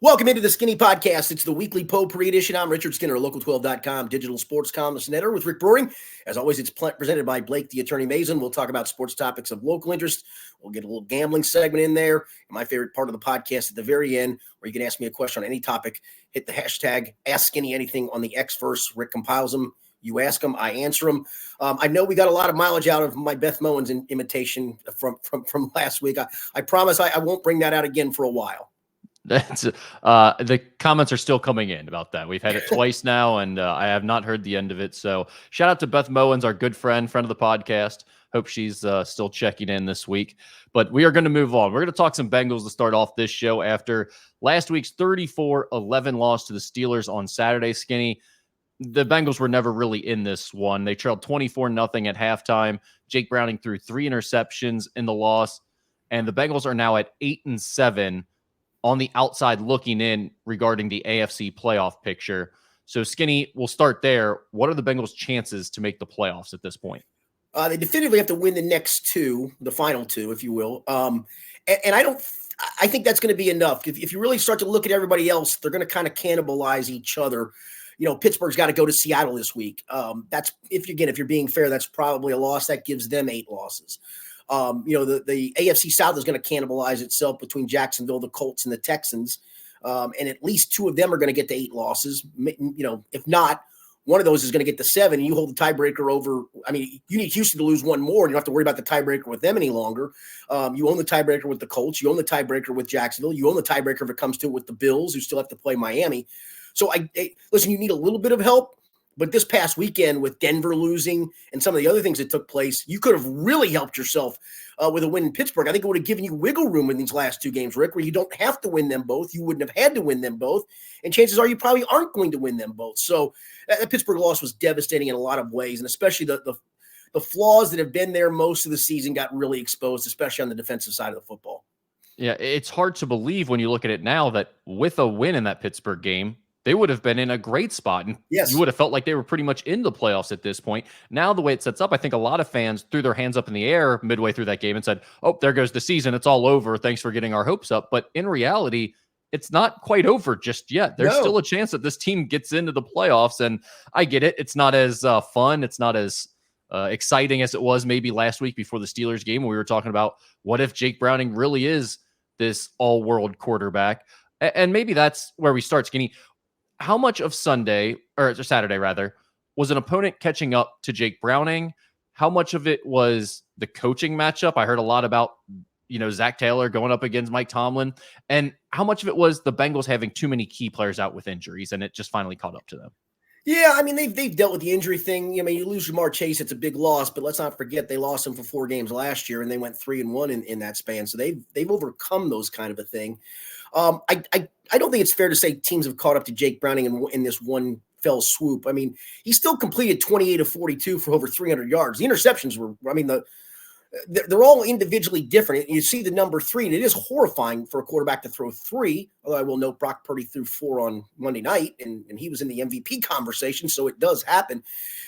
Welcome into the Skinny Podcast. It's the weekly potpourri edition. I'm Richard Skinner, Local12.com, digital sports columnist and editor with Rick Broering. As always, it's presented by Blake, the Attorney Mason. We'll talk about sports topics of local interest. We'll get a little gambling segment in there. And my favorite part of the podcast at the very end, where you can ask me a question on any topic. Hit the hashtag AskSkinnyAnything on the X-verse. Rick compiles them. You ask them, I answer them. I know we got a lot of mileage out of my Beth Mowins imitation from last week. I promise I won't bring that out again for a while. That's the comments are still coming in about that. We've had it twice now, and I have not heard the end of it. So shout out to Beth Mowins, our good friend of the podcast. Hope she's still checking in this week. But we are going to move on. We're going to talk some Bengals to start off this show after last week's 34-11 loss to the Steelers on Saturday. Skinny, the Bengals were never really in this one. They trailed 24-0 at halftime. Jake Browning threw 3 interceptions in the loss, and the Bengals are now at 8-7. On the outside looking in regarding the AFC playoff picture. So, Skinny, we'll start there. What are the Bengals' chances to make the playoffs at this point? They definitively have to win the next 2, the final 2, if you will. And I think that's going to be enough. If you really start to look at everybody else, they're going to kind of cannibalize each other. You know, Pittsburgh's got to go to Seattle this week. That's if you're being fair, that's probably a loss. That gives them 8 losses. The AFC South is going to cannibalize itself between Jacksonville, the Colts, and the Texans. And at least 2 of them are going to get to 8 losses. If not, one of those is going to get to 7, and you hold the tiebreaker over. I mean, you need Houston to lose one more, and you don't have to worry about the tiebreaker with them any longer. You own the tiebreaker with the Colts. You own the tiebreaker with Jacksonville. You own the tiebreaker if it comes to it with the Bills, who still have to play Miami. So, listen, you need a little bit of help. But this past weekend with Denver losing and some of the other things that took place, you could have really helped yourself with a win in Pittsburgh. I think it would have given you wiggle room in these last 2 games, Rick, where you don't have to win them both. You wouldn't have had to win them both. And chances are you probably aren't going to win them both. So that Pittsburgh loss was devastating in a lot of ways. And especially the flaws that have been there most of the season got really exposed, especially on the defensive side of the football. Yeah, it's hard to believe when you look at it now that with a win in that Pittsburgh game, they would have been in a great spot. And yes, you would have felt like they were pretty much in the playoffs at this point. Now, the way it sets up, I think a lot of fans threw their hands up in the air midway through that game and said, oh, there goes the season. It's all over. Thanks for getting our hopes up. But in reality, it's not quite over just yet. There's still a chance that this team gets into the playoffs. And I get it. It's not as fun. It's not as exciting as it was maybe last week before the Steelers game when we were talking about what if Jake Browning really is this all-world quarterback. And maybe that's where we start, Skinny. How much of Saturday was an opponent catching up to Jake Browning? How much of it was the coaching matchup? I heard a lot about, Zach Taylor going up against Mike Tomlin. And how much of it was the Bengals having too many key players out with injuries and it just finally caught up to them? Yeah, I mean, they've dealt with the injury thing. I mean, you lose Jamar Chase, it's a big loss, but let's not forget they lost him for 4 games last year and they went 3-1 in that span. So they've overcome those kind of a thing. I don't think it's fair to say teams have caught up to Jake Browning in this one fell swoop. I mean, he still completed 28 of 42 for over 300 yards. The interceptions were, they're all individually different. You see the number 3, and it is horrifying for a quarterback to throw 3, although I will note Brock Purdy threw 4 on Monday night, and he was in the MVP conversation, so it does happen.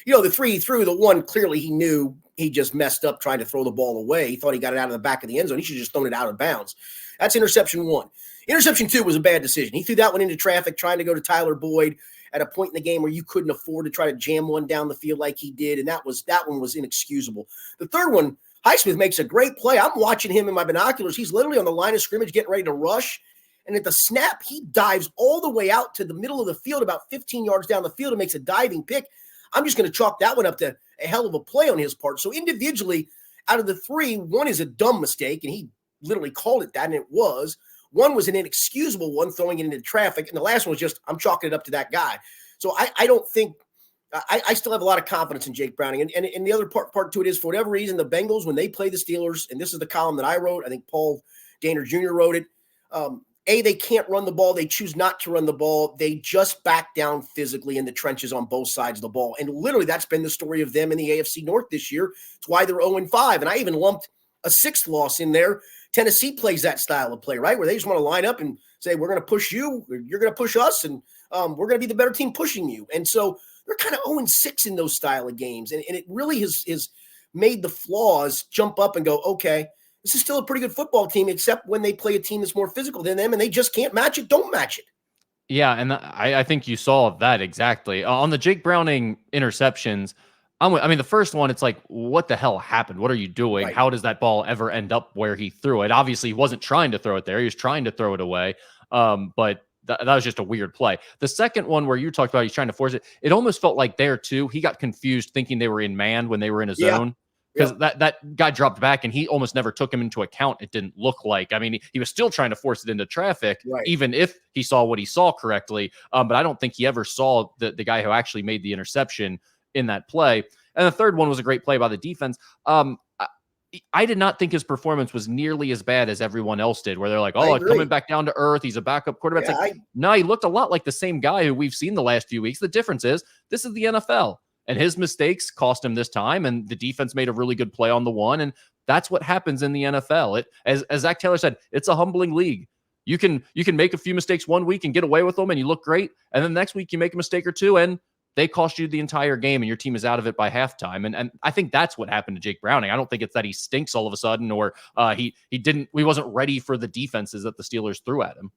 The 3 he threw, the 1, clearly he knew he just messed up trying to throw the ball away. He thought he got it out of the back of the end zone. He should have just thrown it out of bounds. That's interception 1. Interception 2 was a bad decision. He threw that one into traffic, trying to go to Tyler Boyd at a point in the game where you couldn't afford to try to jam one down the field like he did, and that one was inexcusable. The third one, Highsmith makes a great play. I'm watching him in my binoculars. He's literally on the line of scrimmage getting ready to rush, and at the snap, he dives all the way out to the middle of the field, about 15 yards down the field, and makes a diving pick. I'm just going to chalk that one up to a hell of a play on his part. So individually, out of the 3, 1 is a dumb mistake, and he literally called it that, and it was. 1 was an inexcusable one, throwing it into traffic. And the last one was just, I'm chalking it up to that guy. So I don't think – I still have a lot of confidence in Jake Browning. And the other part to it is, for whatever reason, the Bengals, when they play the Steelers, and this is the column that I wrote, I think Paul Daner Jr. wrote it, they can't run the ball. They choose not to run the ball. They just back down physically in the trenches on both sides of the ball. And literally that's been the story of them in the AFC North this year. It's why they're 0-5. And I even lumped a 6th loss in there. Tennessee plays that style of play, right? Where they just want to line up and say, we're going to push you, you're going to push us, and we're going to be the better team pushing you. And so they're kind of 0-6 in those style of games. And it really has made the flaws jump up and go, okay, this is still a pretty good football team, except when they play a team that's more physical than them and they just can't match it. Don't match it. Yeah, and I think you saw that exactly. On the Jake Browning interceptions, I mean, the first one, it's like, what the hell happened? What are you doing? Right. How does that ball ever end up where he threw it? Obviously, he wasn't trying to throw it there. He was trying to throw it away. But that was just a weird play. The second one where you talked about he's trying to force it, it almost felt like there, too, he got confused thinking they were in man when they were in a zone. Because that guy dropped back and he almost never took him into account. It didn't look like. I mean, he was still trying to force it into traffic, even if he saw what he saw correctly. But I don't think he ever saw the guy who actually made the interception in that play. And the third one was a great play by the defense. I did not think his performance was nearly as bad as everyone else did, where they're like, oh, coming back down to earth. He's a backup quarterback. It's like, no, he looked a lot like the same guy who we've seen the last few weeks. The difference is this is the NFL. And his mistakes cost him this time, and the defense made a really good play on the one, and that's what happens in the NFL. As Zach Taylor said, it's a humbling league. You can make a few mistakes one week and get away with them, and you look great, and then the next week you make a mistake or two, and they cost you the entire game, and your team is out of it by halftime. And I think that's what happened to Jake Browning. I don't think it's that he stinks all of a sudden, or he wasn't ready for the defenses that the Steelers threw at him.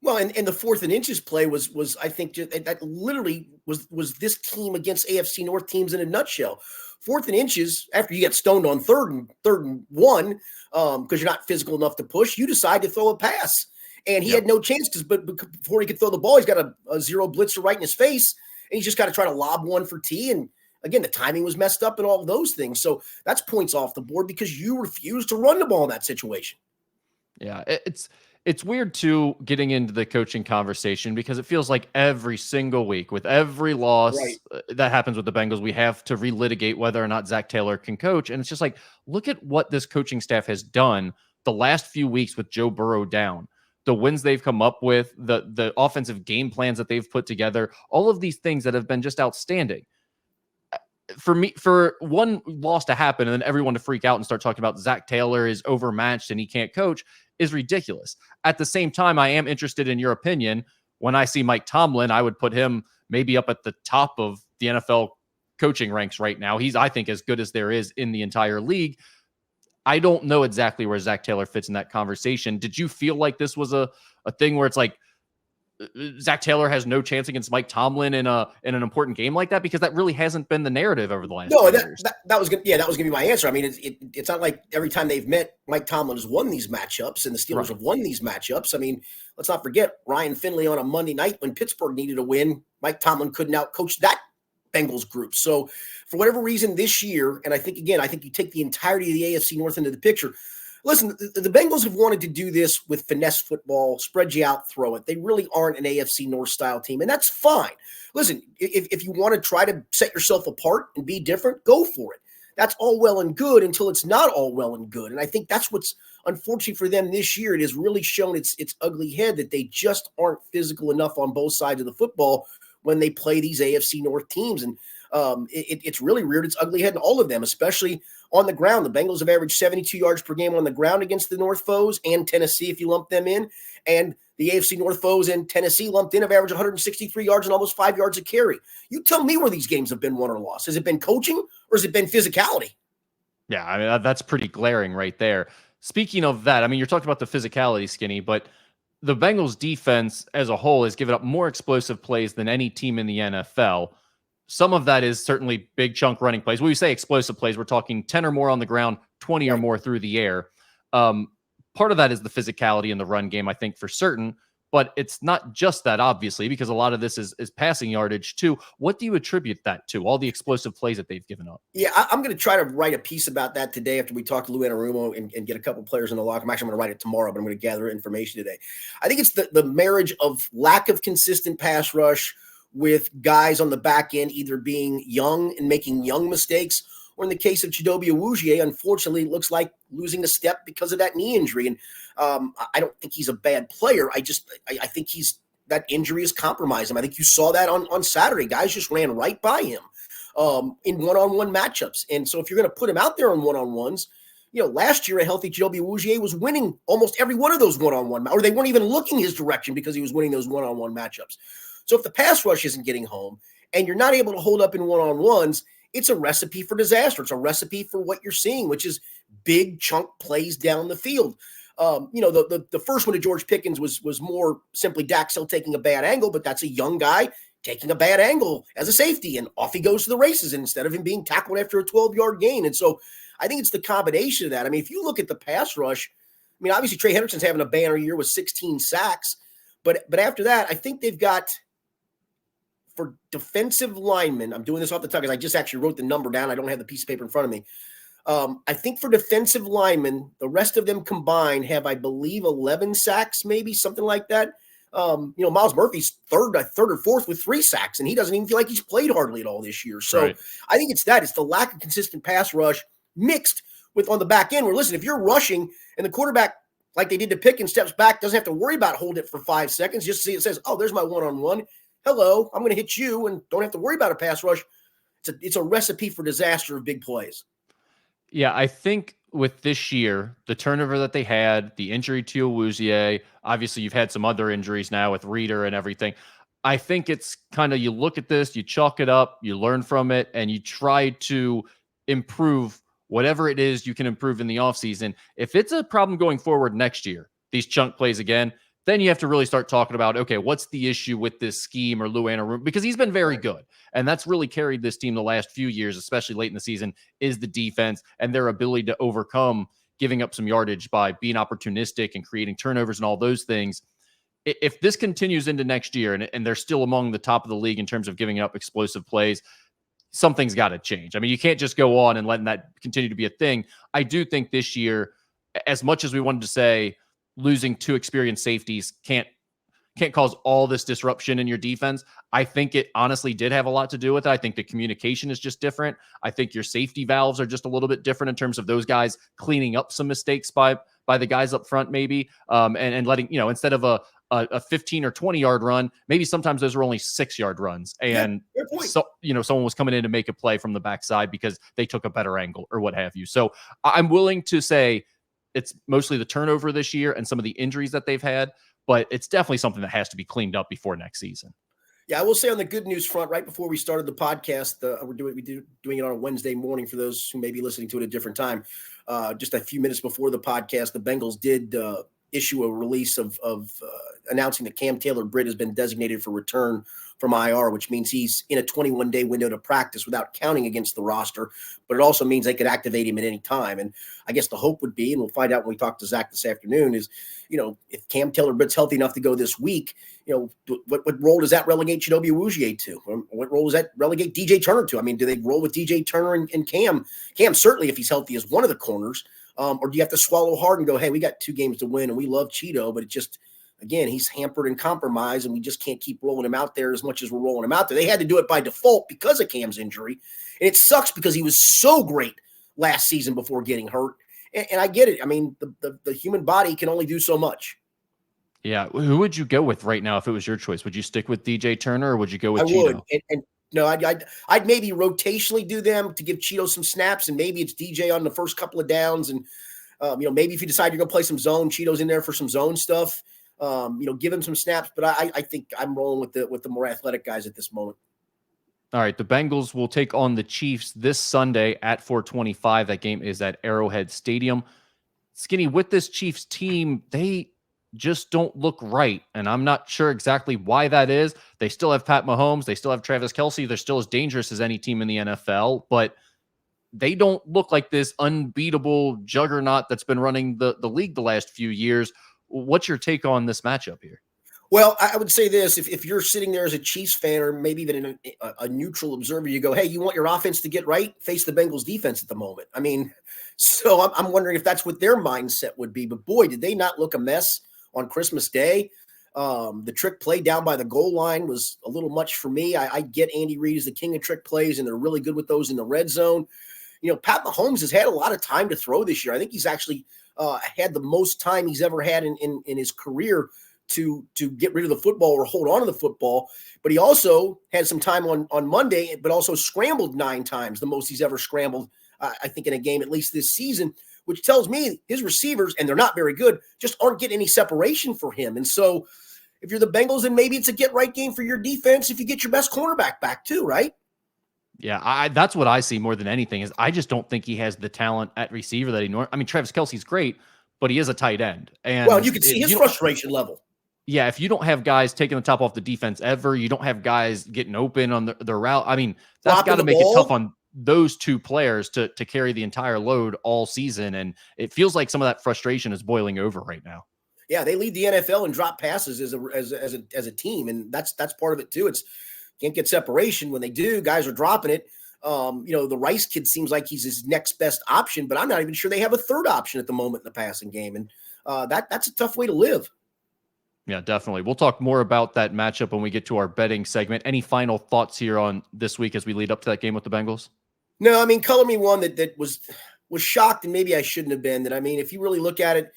Well, and the 4th and inches play was I think that literally was this team against AFC North teams in a nutshell. 4th and inches, after you get stoned on third and one, because you're not physical enough to push, you decide to throw a pass. And he had no chance but before he could throw the ball, he's got a zero blitzer right in his face, and he's just got to try to lob one for T. And again, the timing was messed up and all of those things. So that's points off the board because you refuse to run the ball in that situation. Yeah, it's weird, too, getting into the coaching conversation because it feels like every single week with every loss that happens with the Bengals, we have to relitigate whether or not Zach Taylor can coach. And it's just like, look at what this coaching staff has done the last few weeks with Joe Burrow down, the wins they've come up with, the offensive game plans that they've put together, all of these things that have been just outstanding. For one loss to happen and then everyone to freak out and start talking about Zach Taylor is overmatched and he can't coach is ridiculous. At the same time, I am interested in your opinion. When I see Mike Tomlin, I would put him maybe up at the top of the NFL coaching ranks right now. He's, I think, as good as there is in the entire league. I don't know exactly where Zach Taylor fits in that conversation. Did you feel like this was a thing where it's like, Zach Taylor has no chance against Mike Tomlin in an important game like that? Because that really hasn't been the narrative over the last years. That was gonna be my answer. I mean, it's not like every time they've met, Mike Tomlin has won these matchups and the Steelers have won these matchups. I mean, let's not forget Ryan Finley on a Monday night when Pittsburgh needed a win. Mike Tomlin couldn't outcoach that Bengals group. So for whatever reason this year, and I think you take the entirety of the AFC North into the picture. Listen, the Bengals have wanted to do this with finesse football, spread you out, throw it. They really aren't an AFC North style team, and that's fine. Listen, if you want to try to set yourself apart and be different, go for it. That's all well and good until it's not all well and good. And I think that's what's unfortunate for them this year. It has really shown its ugly head that they just aren't physical enough on both sides of the football when they play these AFC North teams. And it's really reared its ugly head in all of them, especially on the ground. The Bengals have averaged 72 yards per game on the ground against the North foes and Tennessee, if you lump them in. And the AFC North foes and Tennessee lumped in have averaged 163 yards and almost 5 yards a carry. You tell me where these games have been won or lost. Has it been coaching or has it been physicality? Yeah, I mean, that's pretty glaring right there. Speaking of that, I mean, you're talking about the physicality, Skinny, but the Bengals defense as a whole has given up more explosive plays than any team in the NFL. Some of that is certainly big chunk running plays. When we say explosive plays, we're talking 10 or more on the ground, 20 or more through the air. Part of that is the physicality in the run game, I think, for certain. But it's not just that, obviously, because a lot of this is passing yardage, too. What do you attribute that to, all the explosive plays that they've given up? Yeah, I'm going to try to write a piece about that today after we talk to Lou Anarumo and get a couple players in the locker. I'm going to write it tomorrow, but I'm going to gather information today. I think it's the marriage of lack of consistent pass rush with guys on the back end either being young and making young mistakes, or in the case of Chidobe Awuzie, unfortunately, it looks like losing a step because of that knee injury. And I don't think he's a bad player. I think that injury has compromised him. I think you saw that on Saturday. Guys just ran right by him in one-on-one matchups. And so if you're going to put him out there on one-on-ones, last year a healthy Chidobe Awuzie was winning almost every one of those one-on-one, or they weren't even looking his direction because he was winning those one-on-one matchups. So if the pass rush isn't getting home and you're not able to hold up in one-on-ones, it's a recipe for disaster. It's a recipe for what you're seeing, which is big chunk plays down the field. The first one to George Pickens was more simply Dak still taking a bad angle, but that's a young guy taking a bad angle as a safety, and off he goes to the races instead of him being tackled after a 12-yard gain. And so I think it's the combination of that. I mean, if you look at the pass rush, I mean, obviously Trey Hendrickson's having a banner year with 16 sacks, but after that, I think they've got, for defensive linemen, I'm doing this off the top because I just actually wrote the number down. I don't have the piece of paper in front of me. I think for defensive linemen, the rest of them combined have, I believe, 11 sacks, maybe something like that. Miles Murphy's third or fourth with 3 sacks, and he doesn't even feel like he's played hardly at all this year. So right. I think it's the lack of consistent pass rush mixed with on the back end where, listen, if you're rushing and the quarterback, like they did to Pickens, steps back, doesn't have to worry about holding it for 5 seconds, just see it says, oh, there's my one-on-one. Hello, I'm going to hit you, and don't have to worry about a pass rush. It's a recipe for disaster of big plays. Yeah, I think with this year, the turnover that they had, the injury to Awuzie, obviously you've had some other injuries now with Reeder and everything. I think it's kind of, you look at this, you chalk it up, you learn from it, and you try to improve whatever it is you can improve in the offseason. If it's a problem going forward next year, these chunk plays again, then you have to really start talking about, okay, what's the issue with this scheme or Lou Anarumo? Because he's been very good. And that's really carried this team the last few years, especially late in the season, is the defense and their ability to overcome giving up some yardage by being opportunistic and creating turnovers and all those things. If this continues into next year and they're still among the top of the league in terms of giving up explosive plays, something's got to change. I mean, you can't just go on and letting that continue to be a thing. I do think this year, as much as we wanted to say, losing 2 experienced safeties can't cause all this disruption in your defense. I think it honestly did have a lot to do with it. I think the communication is just different. I think your safety valves are just a little bit different in terms of those guys cleaning up some mistakes by the guys up front, maybe, and letting, instead of a 15 or 20 yard run, maybe sometimes those were only 6-yard runs. And so, someone was coming in to make a play from the backside because they took a better angle or what have you. So I'm willing to say it's mostly the turnover this year and some of the injuries that they've had, but it's definitely something that has to be cleaned up before next season. Yeah, I will say on the good news front, right before we started the podcast, we're doing it on a Wednesday morning for those who may be listening to it at a different time. Just a few minutes before the podcast, the Bengals did issue a release of announcing that Cam Taylor-Britt has been designated for return from IR, which means he's in a 21-day window to practice without counting against the roster. But it also means they could activate him at any time. And I guess the hope would be, and we'll find out when we talk to Zach this afternoon, is, if Cam Taylor-Britt's healthy enough to go this week, what role does that relegate Chidobe Awuzie to? Or what role does that relegate DJ Turner to? I mean, do they roll with DJ Turner and Cam? Cam, certainly, if he's healthy, is one of the corners. Or do you have to swallow hard and go, hey, we got 2 games to win and we love Cheeto, but it just, again, he's hampered and compromised and we just can't keep rolling him out there as much as we're rolling him out there. They had to do it by default because of Cam's injury. And it sucks because he was so great last season before getting hurt. And I get it. I mean, the human body can only do so much. Yeah. Who would you go with right now if it was your choice? Would you stick with DJ Turner or would you go with Cheeto? I would. And no, I'd maybe rotationally do them to give Cheeto some snaps, and maybe it's DJ on the first couple of downs. And, maybe if you decide you're going to play some zone, Cheeto's in there for some zone stuff. Give him some snaps. But I think I'm rolling with the more athletic guys at this moment. All right, the Bengals will take on the Chiefs this Sunday at 4:25. That game is at Arrowhead Stadium. Skinny, with this Chiefs team, they just don't look right, and I'm not sure exactly why that is. They still have Pat Mahomes. They still have Travis Kelce. They're still as dangerous as any team in the NFL, but they don't look like this unbeatable juggernaut that's been running the league the last few years. What's your take on this matchup here? Well, I would say this. If you're sitting there as a Chiefs fan or maybe even a neutral observer, you go, hey, you want your offense to get right? Face the Bengals defense at the moment. I mean, so I'm wondering if that's what their mindset would be. But, boy, did they not look a mess on Christmas Day. The trick play down by the goal line was a little much for me. I get Andy Reid is the king of trick plays, and they're really good with those in the red zone. Pat Mahomes has had a lot of time to throw this year. I think he's actually had the most time he's ever had in his career to get rid of the football or hold on to the football. But he also had some time on Monday, but also scrambled 9 times, the most he's ever scrambled, I think, in a game, at least this season, which tells me his receivers, and they're not very good, just aren't getting any separation for him. And so if you're the Bengals, then maybe it's a get-right game for your defense if you get your best cornerback back too, right? Yeah, that's what I see more than anything is I just don't think he has the talent at receiver that I mean, Travis Kelce's great, but he is a tight end. Well, And you can see if his you don't, frustration level. yeah, if you don't have guys taking the top off the defense ever, you don't have guys getting open on the route. I mean, that's got Dropping to the make it tough ball. on those two players to carry the entire load all season. And it feels like some of that frustration is boiling over right now. Yeah, they lead the NFL in drop passes as a team, and that's part of it too. It's can't get separation when they do. Guys are dropping it. The Rice kid seems like he's his next best option, but I'm not even sure they have a third option at the moment in the passing game, and that's a tough way to live. Yeah, definitely. We'll talk more about that matchup when we get to our betting segment. Any final thoughts here on this week as we lead up to that game with the Bengals? No, I mean, color me one that was shocked, and maybe I shouldn't have been. That I mean, if you really look at it,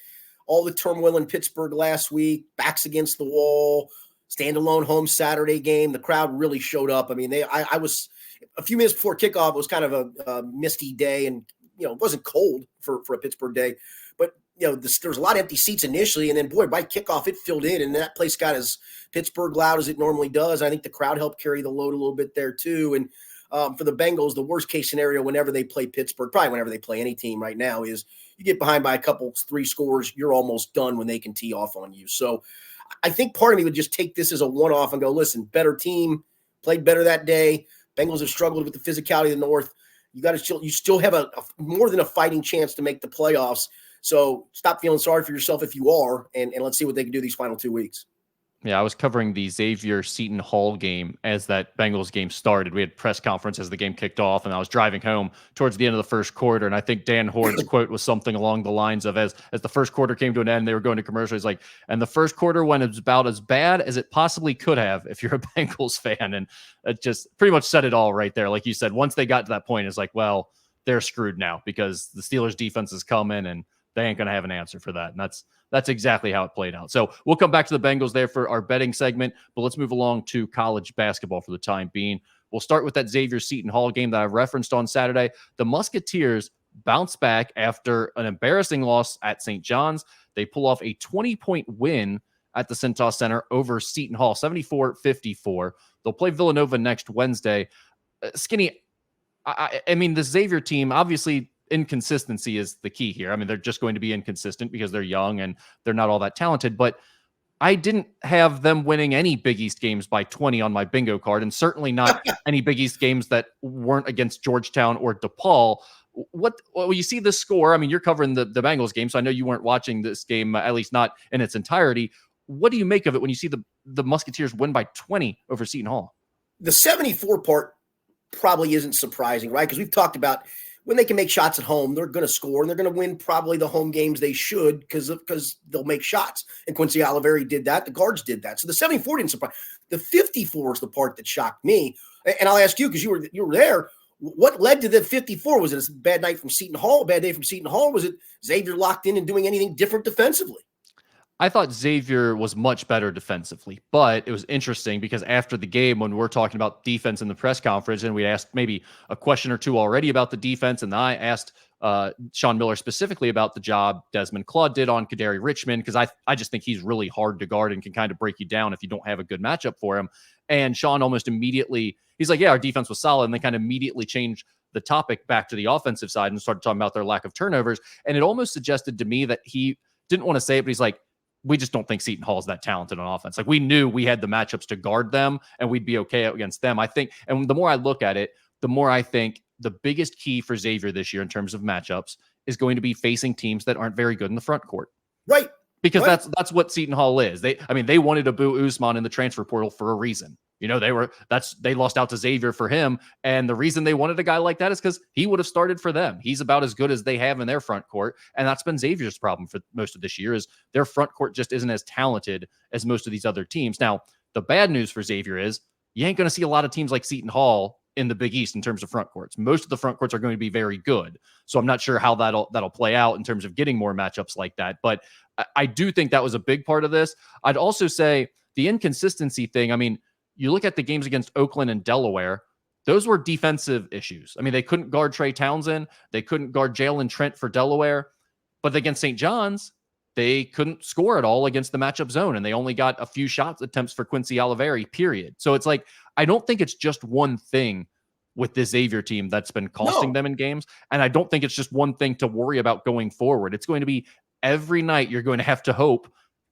all the turmoil in Pittsburgh last week, backs against the wall, standalone home Saturday game, the crowd really showed up. I mean, I was a few minutes before kickoff. It was kind of a misty day, and it wasn't cold for a Pittsburgh day, but there was a lot of empty seats initially, and then by kickoff it filled in, and that place got as Pittsburgh loud as it normally does. I think the crowd helped carry the load a little bit there too. And for the Bengals, the worst case scenario whenever they play Pittsburgh, probably whenever they play any team right now, is you get behind by a couple, 3 scores, you're almost done when they can tee off on you. So I think part of me would just take this as a one-off and go, listen, better team, played better that day. Bengals have struggled with the physicality of the North. You still have a more than a fighting chance to make the playoffs. So stop feeling sorry for yourself if you are, and let's see what they can do these final 2 weeks. Yeah, I was covering the Xavier Seton Hall game as that Bengals game started. We had press conference as the game kicked off, and I was driving home towards the end of the first quarter. And I think Dan Horton's quote was something along the lines of, as the first quarter came to an end, they were going to commercial. He's like, and the first quarter went about as bad as it possibly could have if you're a Bengals fan. And it just pretty much said it all right there. Like you said, once they got to that point, it's like, well, they're screwed now because the Steelers defense is coming and they ain't going to have an answer for that. And that's exactly how it played out. So we'll come back to the Bengals there for our betting segment, but let's move along to college basketball for the time being. We'll start with that Xavier Seton Hall game that I referenced on Saturday. The Musketeers bounce back after an embarrassing loss at St. John's. They pull off a 20-point win at the Cintas Center over Seton Hall, 74-54. They'll play Villanova next Wednesday. Skinny, I mean, the Xavier team, obviously, inconsistency is the key here. I mean, they're just going to be inconsistent because they're young and they're not all that talented, but I didn't have them winning any Big East games by 20 on my bingo card, and certainly not any Big East games that weren't against Georgetown or DePaul. Well, you see this score. I mean, you're covering the Bengals game, so I know you weren't watching this game, at least not in its entirety. What do you make of it when you see the Musketeers win by 20 over Seton Hall? The 74 part probably isn't surprising, right? Because we've talked about when they can make shots at home, they're going to score, and they're going to win probably the home games they should because they'll make shots. And Quincy Oliveri did that. The guards did that. So the 74 didn't surprise. The 54 is the part that shocked me. And I'll ask you because you were there. What led to the 54? Was it a bad night from Seton Hall, a bad day from Seton Hall? Was it Xavier locked in and doing anything different defensively? I thought Xavier was much better defensively, but it was interesting because after the game, when we're talking about defense in the press conference, and we asked maybe a question or two already about the defense, and I asked Sean Miller specifically about the job Desmond Claude did on Kadary Richmond, because I just think he's really hard to guard and can kind of break you down if you don't have a good matchup for him. And Sean almost immediately, he's like, yeah, our defense was solid, and they kind of immediately changed the topic back to the offensive side and started talking about their lack of turnovers. And it almost suggested to me that he didn't want to say it, but he's like, we just don't think Seton Hall is that talented on offense. Like, we knew we had the matchups to guard them and we'd be okay against them. I think, and the more I look at it, the more I think the biggest key for Xavier this year in terms of matchups is going to be facing teams that aren't very good in the front court. Right. Because that's what Seton Hall is. They wanted Abu Usman in the transfer portal for a reason. They lost out to Xavier for him. And the reason they wanted a guy like that is because he would have started for them. He's about as good as they have in their front court. And that's been Xavier's problem for most of this year, is their front court just isn't as talented as most of these other teams. Now, the bad news for Xavier is you ain't going to see a lot of teams like Seton Hall in the Big East in terms of front courts. Most of the front courts are going to be very good. So I'm not sure how that'll play out in terms of getting more matchups like that. But I do think that was a big part of this. I'd also say the inconsistency thing. I mean, you look at the games against Oakland and Delaware, those were defensive issues. I mean, they couldn't guard Trey Townsend. They couldn't guard Jalen Trent for Delaware. But against St. John's, they couldn't score at all against the matchup zone, and they only got a few shot attempts for Quincy Oliveri, period. So it's like, I don't think it's just one thing with this Xavier team that's been costing No. them in games. And I don't think it's just one thing to worry about going forward. It's going to be every night you're going to have to hope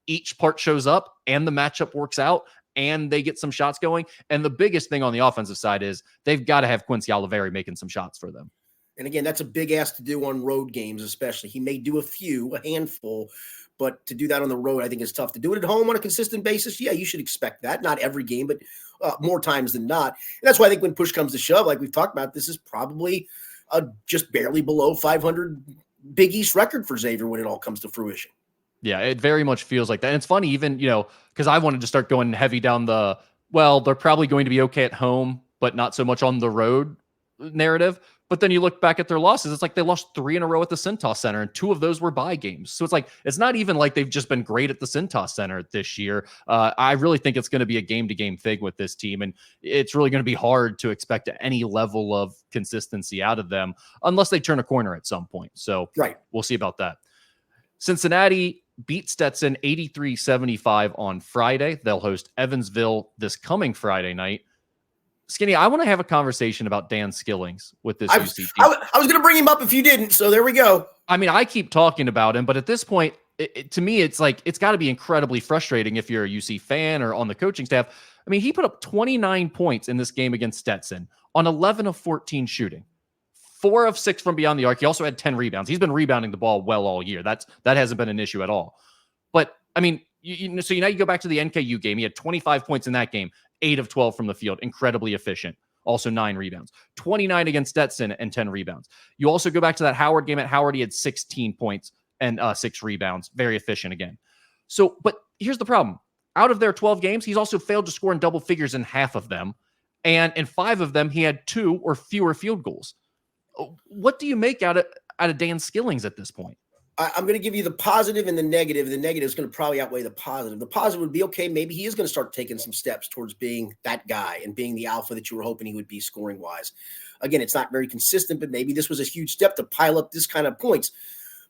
each part shows up and the matchup works out and they get some shots going. And the biggest thing on the offensive side is they've got to have Quincy Oliveri making some shots for them. And again, that's a big ask to do on road games, especially. He may do a handful, but to do that on the road, I think is tough. To do it at home on a consistent basis, yeah, you should expect that. Not every game, but more times than not. And that's why I think when push comes to shove, like we've talked about, this is probably just barely below 500 Big East record for Xavier when it all comes to fruition. Yeah, it very much feels like that. And it's funny, even, because I wanted to start going heavy down they're probably going to be okay at home, but not so much on the road narrative. But then you look back at their losses, it's like they lost 3 in a row at the Cintas Center, and 2 of those were bye games. So it's not even like they've just been great at the Cintas Center this year. I really think it's going to be a game-to-game thing with this team, and it's really going to be hard to expect any level of consistency out of them unless they turn a corner at some point. So We'll see about that. Cincinnati beat Stetson 83-75 on Friday. They'll host Evansville this coming Friday night. Skinny, I want to have a conversation about Dan Skillings with this UC team. I was going to bring him up if you didn't, so there we go. I mean, I keep talking about him, but at this point, to me, it's like it's got to be incredibly frustrating if you're a UC fan or on the coaching staff. I mean, he put up 29 points in this game against Stetson on 11 of 14 shooting, 4 of 6 from beyond the arc. He also had 10 rebounds. He's been rebounding the ball well all year. That hasn't been an issue at all. But I mean, so now you go back to the NKU game. He had 25 points in that game, 8 of 12 from the field, incredibly efficient. Also 9 rebounds, 29 against Stetson and 10 rebounds. You also go back to that Howard game. At Howard, he had 16 points and 6 rebounds, very efficient again. So, but here's the problem. Out of their 12 games, he's also failed to score in double figures in half of them. And in 5 of them, he had 2 or fewer field goals. What do you make out of Dan Skillings at this point? I'm going to give you the positive and the negative. The negative is going to probably outweigh the positive. The positive would be, okay, maybe he is going to start taking some steps towards being that guy and being the alpha that you were hoping he would be scoring-wise. Again, it's not very consistent, but maybe this was a huge step to pile up this kind of points.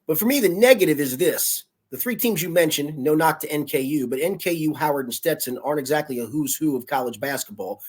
But for me, the negative is this. The 3 teams you mentioned, no knock to NKU, but NKU, Howard, and Stetson aren't exactly a who's who of college basketball.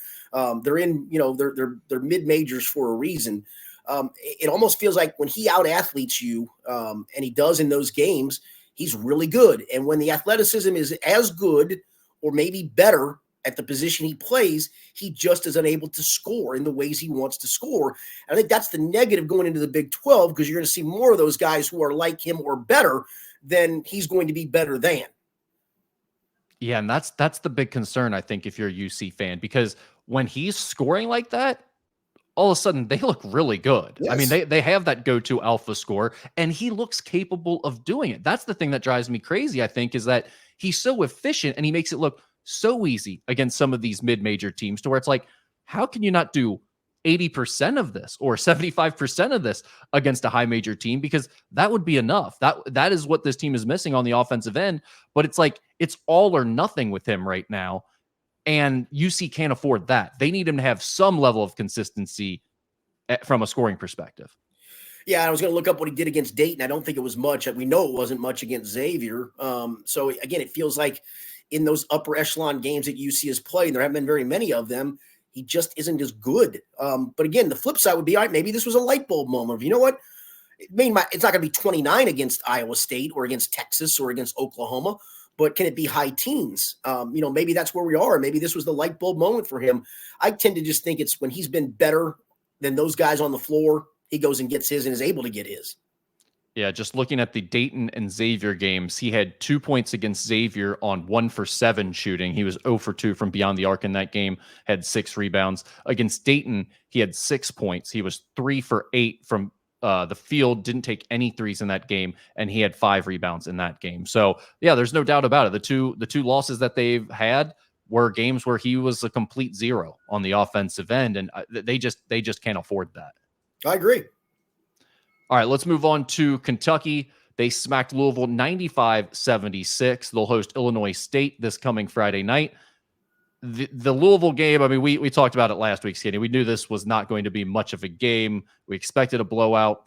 They're in, they're mid-majors for a reason. It almost feels like when he out-athletes you, and he does in those games, he's really good. And when the athleticism is as good or maybe better at the position he plays, he just is unable to score in the ways he wants to score. And I think that's the negative going into the Big 12, because you're going to see more of those guys who are like him or better than he's going to be better than. Yeah, and that's the big concern, I think, if you're a UC fan, because when he's scoring like that, all of a sudden they look really good. Yes. I mean, they have that go-to alpha score, and he looks capable of doing it. That's the thing that drives me crazy, I think, is that he's so efficient and he makes it look so easy against some of these mid-major teams, to where it's like, how can you not do 80% of this or 75% of this against a high major team? Because that would be enough. That is what this team is missing on the offensive end. But it's like, it's all or nothing with him right now. And UC can't afford that. They need him to have some level of consistency from a scoring perspective. Yeah, I was going to look up what he did against Dayton. I don't think it was much. We know it wasn't much against Xavier. So, again, it feels like in those upper echelon games that UC has played, there haven't been very many of them, he just isn't as good. But, again, the flip side would be, all right, maybe this was a light bulb moment. You know what? It's not going to be 29 against Iowa State or against Texas or against Oklahoma, but can it be high teens? Maybe that's where we are. Maybe this was the light bulb moment for him. I tend to just think it's when he's been better than those guys on the floor, he goes and gets his and is able to get his. Yeah, just looking at the Dayton and Xavier games, he had 2 points against Xavier on 1 for 7 shooting. He was 0 for 2 from beyond the arc in that game, had 6 rebounds. Against Dayton, he had 6 points. He was 3 for 8 from the field, didn't take any threes in that game, and he had 5 rebounds in that game. So, yeah, there's no doubt about it. The two losses that they've had were games where he was a complete zero on the offensive end, and they just can't afford that. I agree. All right, let's move on to Kentucky. They smacked Louisville 95-76. They'll host Illinois State this coming Friday night. The Louisville game, I mean, we talked about it last week, Skinny. We knew this was not going to be much of a game. We expected a blowout.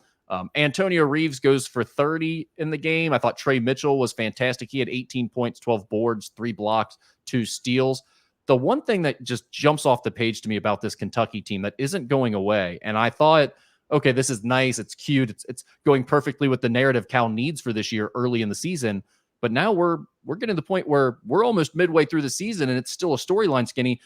Antonio Reeves goes for 30 in the game. I thought Trey Mitchell was fantastic. He had 18 points, 12 boards, 3 blocks, 2 steals. The one thing that just jumps off the page to me about this Kentucky team that isn't going away, and I thought, okay, this is nice, it's cute, it's going perfectly with the narrative Cal needs for this year early in the season. But now we're getting to the point where we're almost midway through the season and it's still a storyline, Skinny.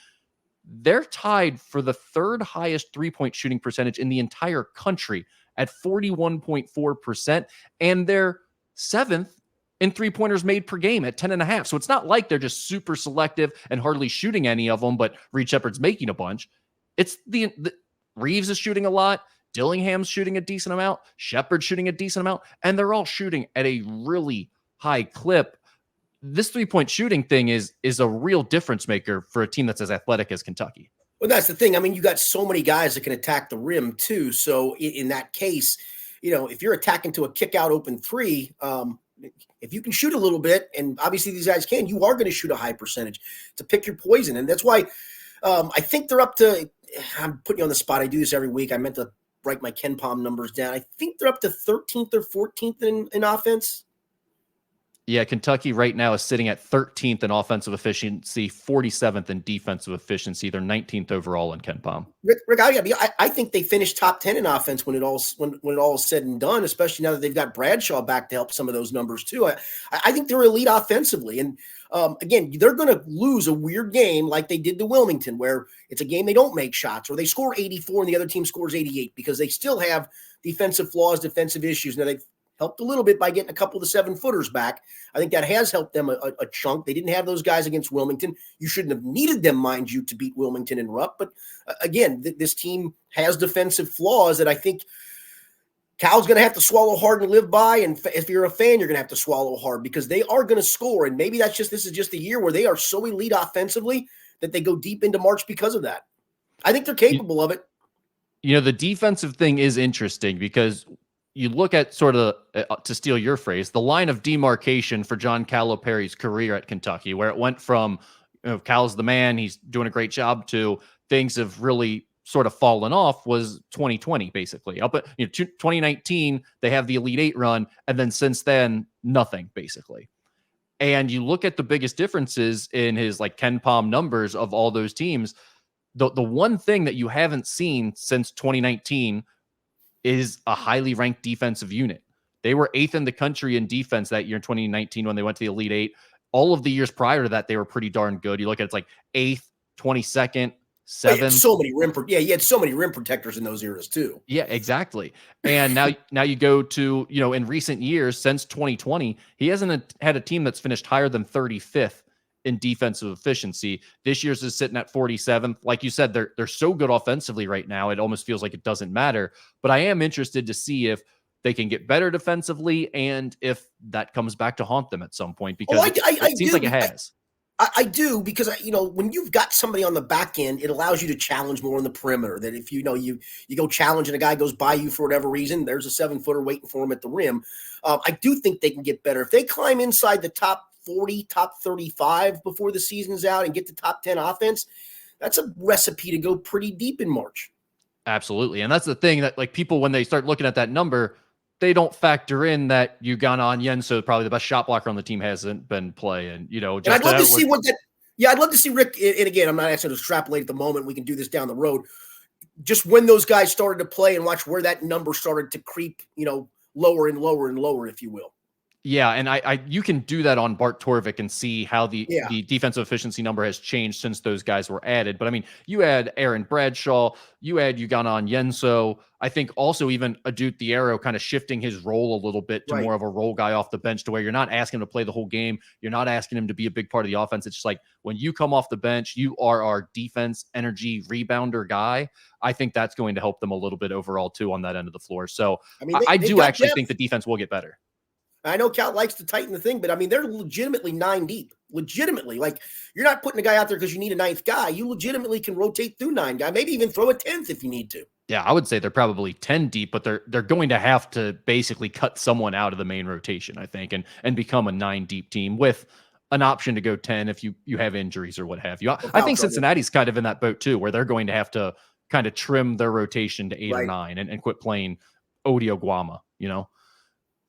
They're tied for the third highest three-point shooting percentage in the entire country at 41.4%. And they're seventh in three-pointers made per game at 10.5. So it's not like they're just super selective and hardly shooting any of them, but Reed Shepherd's making a bunch. It's the Reeves is shooting a lot. Dillingham's shooting a decent amount. Shepherd's shooting a decent amount. And they're all shooting at a really high clip. This three-point shooting thing is a real difference maker for a team that's as athletic as Kentucky. Well, that's the thing. I mean, you got so many guys that can attack the rim too. So in that case, if you're attacking to a kick out open three, if you can shoot a little bit, and obviously these guys can, you are going to shoot a high percentage to pick your poison. And that's why I think they're up to, I'm putting you on the spot. I do this every week. I meant to write my Ken Palm numbers down. I think they're up to 13th or 14th in offense. Yeah, Kentucky right now is sitting at 13th in offensive efficiency, 47th in defensive efficiency. They're 19th overall in Ken Palm. Rick, I think they finished top 10 in offense when it all is said and done, especially now that they've got Bradshaw back to help some of those numbers too. I think they're elite offensively. And again, they're going to lose a weird game like they did to Wilmington, where it's a game they don't make shots, or they score 84 and the other team scores 88 because they still have defensive flaws, defensive issues. Now they've helped a little bit by getting a couple of the 7-footers back. I think that has helped them a chunk. They didn't have those guys against Wilmington. You shouldn't have needed them, mind you, to beat Wilmington in Rupp. But again, this team has defensive flaws that I think Cal's going to have to swallow hard and live by. And if you're a fan, you're going to have to swallow hard because they are going to score. And maybe this is just a year where they are so elite offensively that they go deep into March because of that. I think they're capable of it. The defensive thing is interesting because you look at sort of, to steal your phrase, the line of demarcation for John Calipari's career at Kentucky, where it went from, Cal's the man, he's doing a great job, to things have really sort of fallen off, was 2020, basically. Up at 2019, they have the Elite Eight run, and then since then, nothing, basically. And you look at the biggest differences in his Ken Palm numbers of all those teams, the one thing that you haven't seen since 2019 is a highly ranked defensive unit. They were 8th in the country in defense that year in 2019 when they went to the Elite Eight. All of the years prior to that, they were pretty darn good. You look at it's 8th, 22nd, 7th. You had so many rim protectors in those eras too. Yeah, exactly. And now you go to, in recent years, since 2020, he hasn't had a team that's finished higher than 35th in defensive efficiency. This year's is sitting at 47th. Like you said, they're so good offensively right now, it almost feels like it doesn't matter. But I am interested to see if they can get better defensively and if that comes back to haunt them at some point, because it seems like it has. I do, because when you've got somebody on the back end, it allows you to challenge more on the perimeter. That if you go challenge and a guy goes by you for whatever reason, there's a 7-footer waiting for him at the rim. I do think they can get better if they climb inside the top 40, top 35 before the season's out and get to top 10 offense. That's a recipe to go pretty deep in March. Absolutely. And that's the thing that people, when they start looking at that number, they don't factor in that Ugana Onyenso, probably the best shot blocker on the team, hasn't been playing, just I'd love to see I'd love to see Rick. And again, I'm not asking to extrapolate at the moment. We can do this down the road. Just when those guys started to play and watch where that number started to creep, lower and lower and lower, if you will. Yeah, and you can do that on Bart Torvik and see how the defensive efficiency number has changed since those guys were added. But I mean, you had Aaron Bradshaw, you had Ugana Onyenso. I think also even Adut Thiero kind of shifting his role a little bit to more of a role guy off the bench, to where you're not asking him to play the whole game. You're not asking him to be a big part of the offense. It's just when you come off the bench, you are our defense, energy, rebounder guy. I think that's going to help them a little bit overall too on that end of the floor. So I do actually think the defense will get better. I know Cal likes to tighten the thing, but I mean, they're legitimately 9 deep. Legitimately. You're not putting a guy out there because you need a 9th guy. You legitimately can rotate through 9 guys, maybe even throw a 10th if you need to. Yeah, I would say they're probably 10 deep, but they're going to have to basically cut someone out of the main rotation, I think, and become a 9 deep team with an option to go 10 if you have injuries or what have you. I think Cincinnati's kind of in that boat too, where they're going to have to kind of trim their rotation to 8 or 9 and quit playing Odio Guama,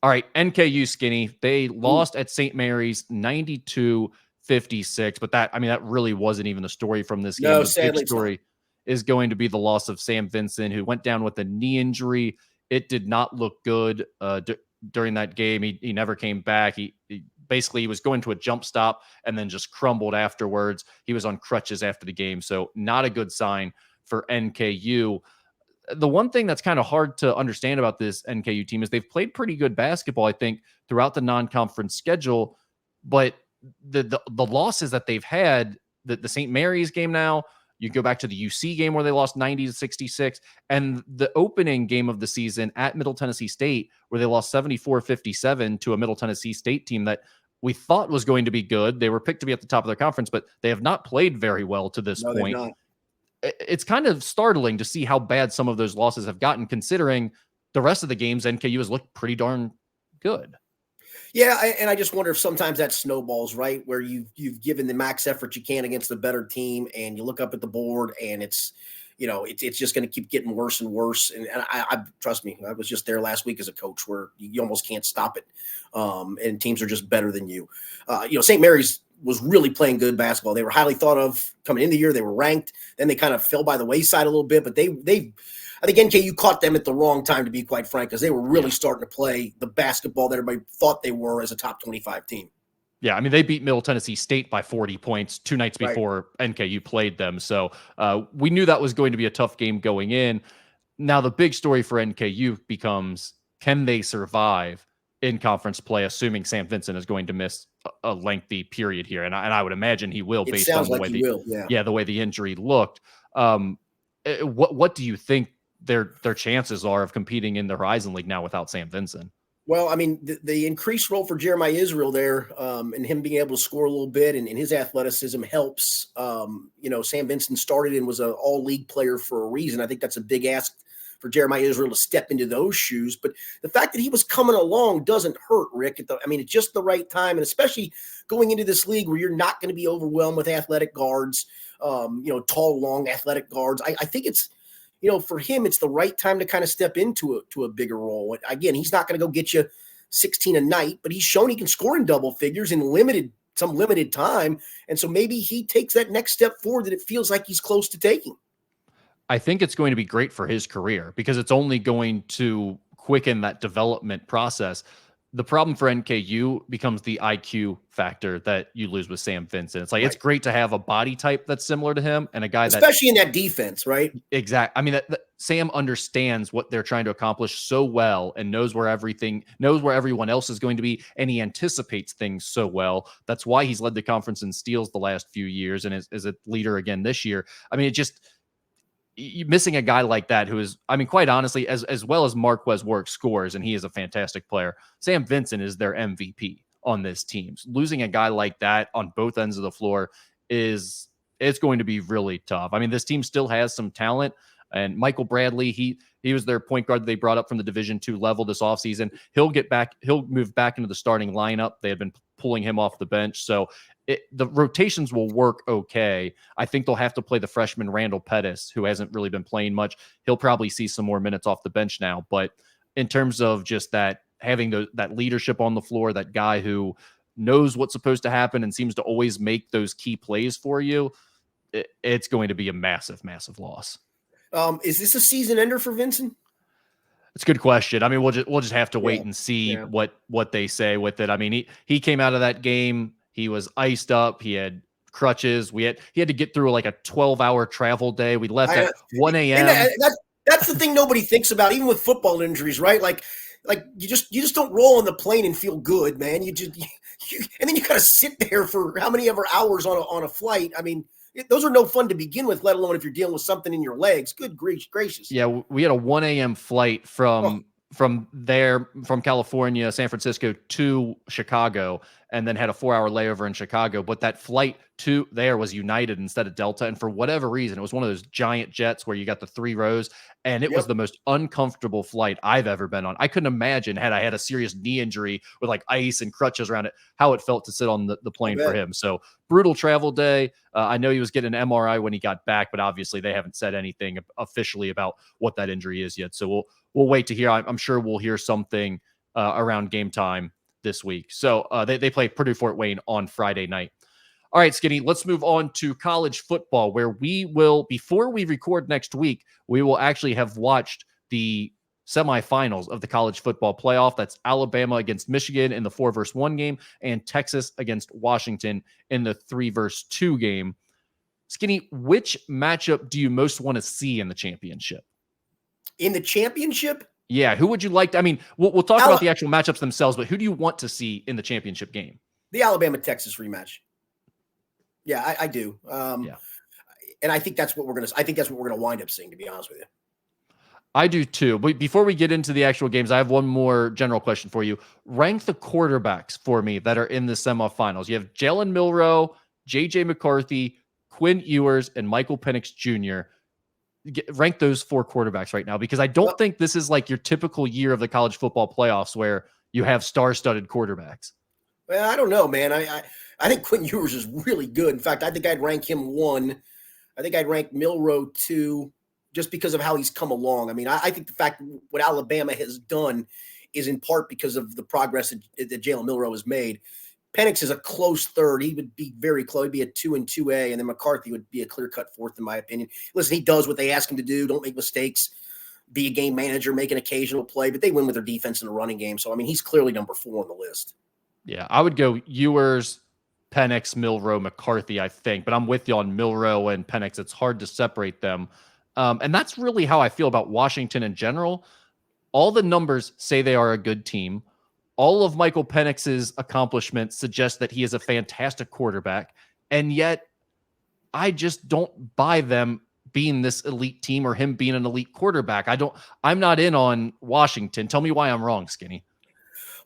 All right, NKU, Skinny. They lost at St. Mary's 92-58. 56. But that really wasn't even the story from this game. No, The big sadly, it's not. story is going to be the loss of Sam Vincent, who went down with a knee injury. It did not look good during that game. He never came back. He basically he was going to a jump stop and then just crumbled afterwards. He was on crutches after the game. So not a good sign for NKU. The one thing that's kind of hard to understand about this NKU team is they've played pretty good basketball, I think, throughout the non-conference schedule. But the losses that they've had, the St. Mary's game now, you go back to the UC game where they lost 90-66, and the opening game of the season at Middle Tennessee State where they lost 74-57 to a Middle Tennessee State team that we thought was going to be good. They were picked to be at the top of their conference, but they have not played very well to this point. It's kind of startling to see how bad some of those losses have gotten, considering the rest of the games NKU has looked pretty darn good. Yeah, and I just wonder if sometimes that snowballs, right, where you've given the max effort you can against the better team, and you look up at the board, and it's just going to keep getting worse and worse. And I trust me, I was just there last week as a coach, where you almost can't stop it, and teams are just better than you. St. Mary's was really playing good basketball. They were highly thought of coming into the year. They were ranked. Then they kind of fell by the wayside a little bit, but I think NKU caught them at the wrong time, to be quite frank, because they were really starting to play the basketball that everybody thought they were as a top 25 team. Yeah, they beat Middle Tennessee State by 40 points 2 nights before NKU played them. So we knew that was going to be a tough game going in. Now the big story for NKU becomes, can they survive in conference play, assuming Sam Vincent is going to miss a lengthy period here? And I would imagine he will, based on the way the way the injury looked. What do you think their chances are of competing in the Horizon League now without Sam Vincent? Well, the increased role for Jeremiah Israel there, and him being able to score a little bit, and his athleticism helps. Sam Vincent started and was an all-league player for a reason. I think that's a big ask for Jeremiah Israel to step into those shoes. But the fact that he was coming along doesn't hurt, Rick. It's just the right time, and especially going into this league where you're not going to be overwhelmed with athletic guards, tall, long athletic guards. I think it's, for him, it's the right time to kind of step into a bigger role. Again, he's not going to go get you 16 a night, but he's shown he can score in double figures in some limited time. And so maybe he takes that next step forward that it feels like he's close to taking. I think it's going to be great for his career because it's only going to quicken that development process. The problem for NKU becomes the IQ factor that you lose with Sam Vincent. It's like, It's great to have a body type that's similar to him and a guy especially in that defense, right? Exactly. Sam understands what they're trying to accomplish so well and knows where everyone else is going to be. And he anticipates things so well. That's why he's led the conference in steals the last few years and is a leader again this year. You're missing a guy like that who is, quite honestly, as well as Marquez Work scores, and he is a fantastic player, Sam Vincent is their MVP on this team. Losing a guy like that on both ends of the floor it's going to be really tough. This team still has some talent, and Michael Bradley, he was their point guard that they brought up from the Division II level this offseason. He'll move back into the starting lineup. They had been pulling him off the bench. So the rotations will work okay. I think they'll have to play the freshman Randall Pettis, who hasn't really been playing much. He'll probably see some more minutes off the bench now. But in terms of just that, having that leadership on the floor, that guy who knows what's supposed to happen and seems to always make those key plays for you, it's going to be a massive, massive loss. Is this a season ender for Vincent? It's a good question. We'll just have to wait and see what they say with it. He came out of that game. He was iced up. He had crutches. He had to get through like a 12-hour travel day. We left at 1 a.m. That's the thing nobody thinks about, even with football injuries, right? Like you just don't roll on the plane and feel good, man. And then you kind of sit there for how many ever hours on a flight. Those are no fun to begin with, let alone if you're dealing with something in your legs. Good gracious. Yeah, we had a 1 a.m. flight from California, San Francisco to Chicago, and then had a 4-hour layover in Chicago. But that flight to there was United instead of Delta. And for whatever reason, it was one of those giant jets where you got the 3 rows. And it was the most uncomfortable flight I've ever been on. I couldn't imagine, had I had a serious knee injury with like ice and crutches around it, how it felt to sit on the plane for him. So brutal travel day. I know he was getting an MRI when he got back, but obviously they haven't said anything officially about what that injury is yet. So we'll wait to hear. I'm sure we'll hear something around game time this week. So they play Purdue Fort Wayne on Friday night. All right, Skinny, let's move on to college football, where we will, before we record next week, we will actually have watched the semifinals of the college football playoff. That's Alabama against Michigan in the 4-1 game and Texas against Washington in the 3-2 game. Skinny, which matchup do you most want to see in the championship? In the championship? Yeah, who would you like to, I mean, we'll talk about the actual matchups themselves, but who do you want to see in the championship game? The Alabama-Texas rematch. Yeah, I do. Yeah. And I think that's what we're gonna wind up seeing, to be honest with you. I do too. But before we get into the actual games, I have one more general question for you. Rank the quarterbacks for me that are in the semifinals. You have Jalen Milroe, JJ McCarthy, Quinn Ewers, and Michael Penix Jr. Rank those 4 quarterbacks right now, because I don't think this is like your typical year of the college football playoffs where you have star-studded quarterbacks. Well, I don't know, man. I think Quinn Ewers is really good. In fact, I think I'd rank him 1. I think I'd rank Milroe 2, just because of how he's come along. I mean, I think the fact what Alabama has done is in part because of the progress that Jalen Milroe has made. Penix is a close 3rd. He would be very close. He'd be a 2 and 2A, and then McCarthy would be a clear-cut 4th, in my opinion. Listen, he does what they ask him to do. Don't make mistakes. Be a game manager, make an occasional play, but they win with their defense in the running game. So, I mean, he's clearly number 4 on the list. Yeah, I would go Ewers, Penix, Milroe, McCarthy, I think. But I'm with you on Milroe and Penix. It's hard to separate them. And that's really how I feel about Washington in general. All the numbers say they are a good team. All of Michael Penix's accomplishments suggest that he is a fantastic quarterback. And yet, I just don't buy them being this elite team or him being an elite quarterback. I'm not in on Washington. Tell me why I'm wrong, Skinny.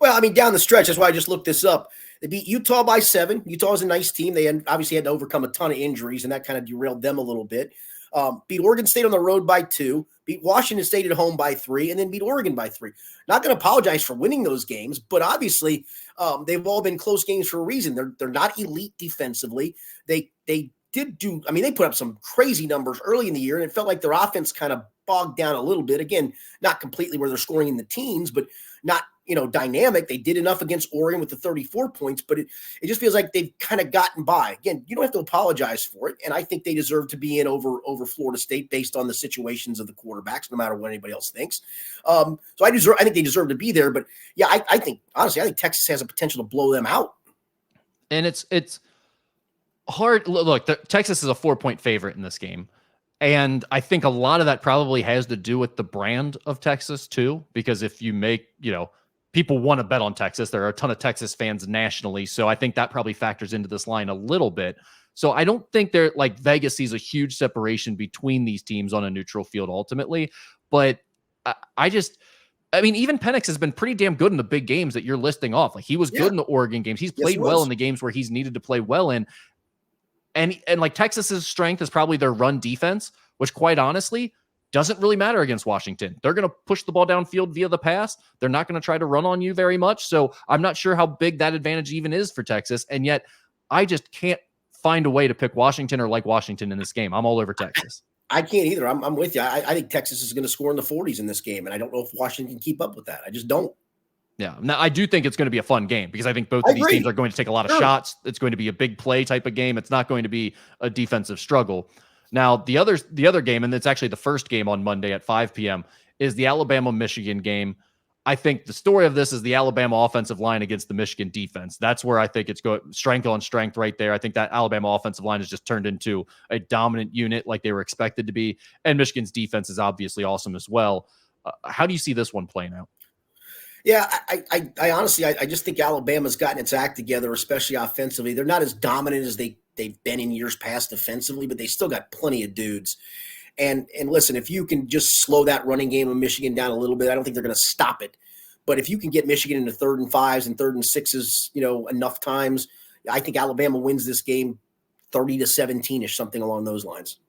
Well, I mean, down the stretch, that's why I just looked this up. They beat Utah by 7. Utah is a nice team. They obviously had to overcome a ton of injuries, and that kind of derailed them a little bit. Beat Oregon State on the road by 2, beat Washington State at home by 3, and then beat Oregon by 3. Not going to apologize for winning those games, but obviously they've all been close games for a reason. They're not elite defensively. They did do, I mean, they put up some crazy numbers early in the year, and it felt like their offense kind of bogged down a little bit. Again, not completely where they're scoring in the teens, but not, dynamic. They did enough against Oregon with the 34 points, but it just feels like they've kind of gotten by. Again, you don't have to apologize for it, and I think they deserve to be in over Florida State based on the situations of the quarterbacks, no matter what anybody else thinks. So I think they deserve to be there, but yeah, I think Texas has a potential to blow them out. And it's hard. Look, Texas is a 4-point favorite in this game. And I think a lot of that probably has to do with the brand of Texas too, because if you make, people want to bet on Texas, there are a ton of Texas fans nationally. So I think that probably factors into this line a little bit. So I don't think they're like Vegas sees a huge separation between these teams on a neutral field ultimately. But I mean, even Penix has been pretty damn good in the big games that you're listing off. Like he was good in the Oregon games. He's played well in the games where he's needed to play well in. And like Texas's strength is probably their run defense, which quite honestly doesn't really matter against Washington. They're going to push the ball downfield via the pass. They're not going to try to run on you very much. So I'm not sure how big that advantage even is for Texas. And yet I just can't find a way to pick Washington or like Washington in this game. I'm all over Texas. I can't either. I'm with you. I think Texas is going to score in the 40s in this game. And I don't know if Washington can keep up with that. I just don't. Yeah. Now, I do think it's going to be a fun game because I think both of these teams are going to take a lot of shots. It's going to be a big play type of game. It's not going to be a defensive struggle. Now, the other game, and it's actually the first game on Monday at 5 p.m., is the Alabama-Michigan game. I think the story of this is the Alabama offensive line against the Michigan defense. That's where I think it's going strength on strength right there. I think that Alabama offensive line has just turned into a dominant unit like they were expected to be. And Michigan's defense is obviously awesome as well. How do you see this one playing out? Yeah, I honestly, I just think Alabama's gotten its act together, especially offensively. They're not as dominant as they've been in years past defensively, but they still got plenty of dudes. And listen, if you can just slow that running game of Michigan down a little bit, I don't think they're going to stop it. But if you can get Michigan into 3rd and 5s and 3rd and 6s, enough times, I think Alabama wins this game 30-17-ish, something along those lines.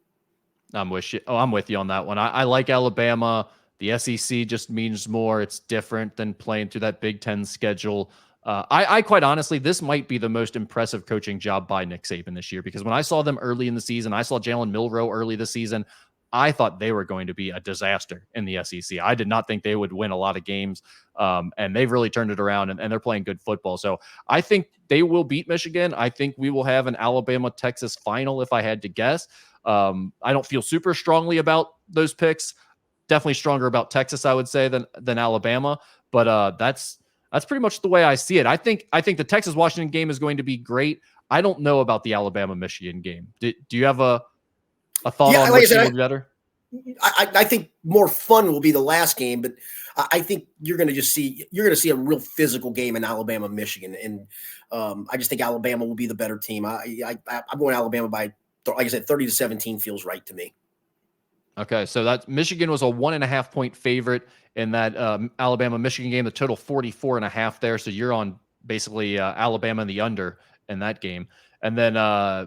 I'm with you. I'm with you on that one. I like Alabama. The SEC just means more. It's different than playing through that Big Ten schedule. I quite honestly, this might be the most impressive coaching job by Nick Saban this year, because when I saw them early in the season, I saw Jalen Milroe early this season. I thought they were going to be a disaster in the SEC. I did not think they would win a lot of games, and they've really turned it around, and they're playing good football. So I think they will beat Michigan. I think we will have an Alabama-Texas final, if I had to guess. I don't feel super strongly about those picks. Definitely stronger about Texas, I would say, than Alabama. But that's pretty much the way I see it. I think the Texas-Washington game is going to be great. I don't know about the Alabama-Michigan game. Do you have a thought on which will be better? I think more fun will be the last game, but I think you're going to see a real physical game in Alabama, Michigan, and I just think Alabama will be the better team. I'm going Alabama by, like I said, 30-17 feels right to me. Okay, so that Michigan was a 1.5 point favorite in that Alabama-Michigan game. The total 44.5 there, so you're on basically Alabama and the under in that game. And then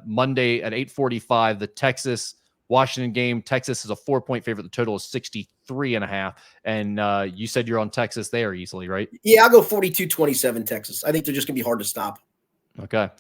Monday at 8:45, the Texas-Washington game. Texas is a 4 point favorite. The total is 63.5. And you said you're on Texas there easily, right? Yeah, I'll go 42-27 Texas. I think they're just going to be hard to stop. Okay.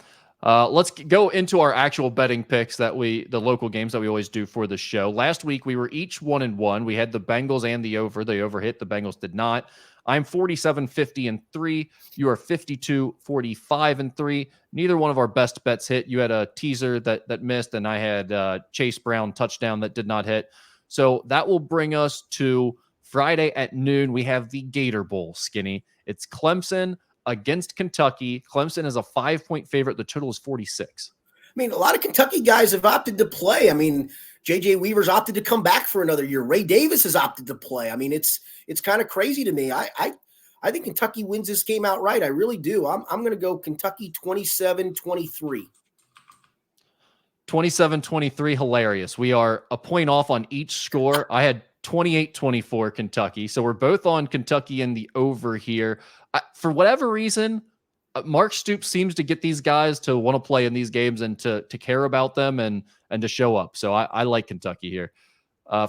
Let's go into our actual betting picks the local games that we always do for the show. Last week, we were each 1-1. We had the Bengals and the over. They over hit. The Bengals did not. I'm 47-50-3. You are 52-45-3. Neither one of our best bets hit. You had a teaser that missed, and I had Chase Brown touchdown that did not hit. So that will bring us to Friday at noon. We have the Gator Bowl, Skinny. It's Clemson against Kentucky. Clemson is a 5 point favorite. The total is 46. I mean, a lot of Kentucky guys have opted to play. I mean, J.J. Weaver's opted to come back for another year. Ray Davis has opted to play. I mean, it's kind of crazy to me. I think Kentucky wins this game outright. I really do. I'm going to go Kentucky 27-23. 27-23, hilarious. We are a point off on each score. I had 28-24 Kentucky. So we're both on Kentucky in the over here. For whatever reason, Mark Stoops seems to get these guys to want to play in these games and to care about them and to show up. So I like Kentucky here.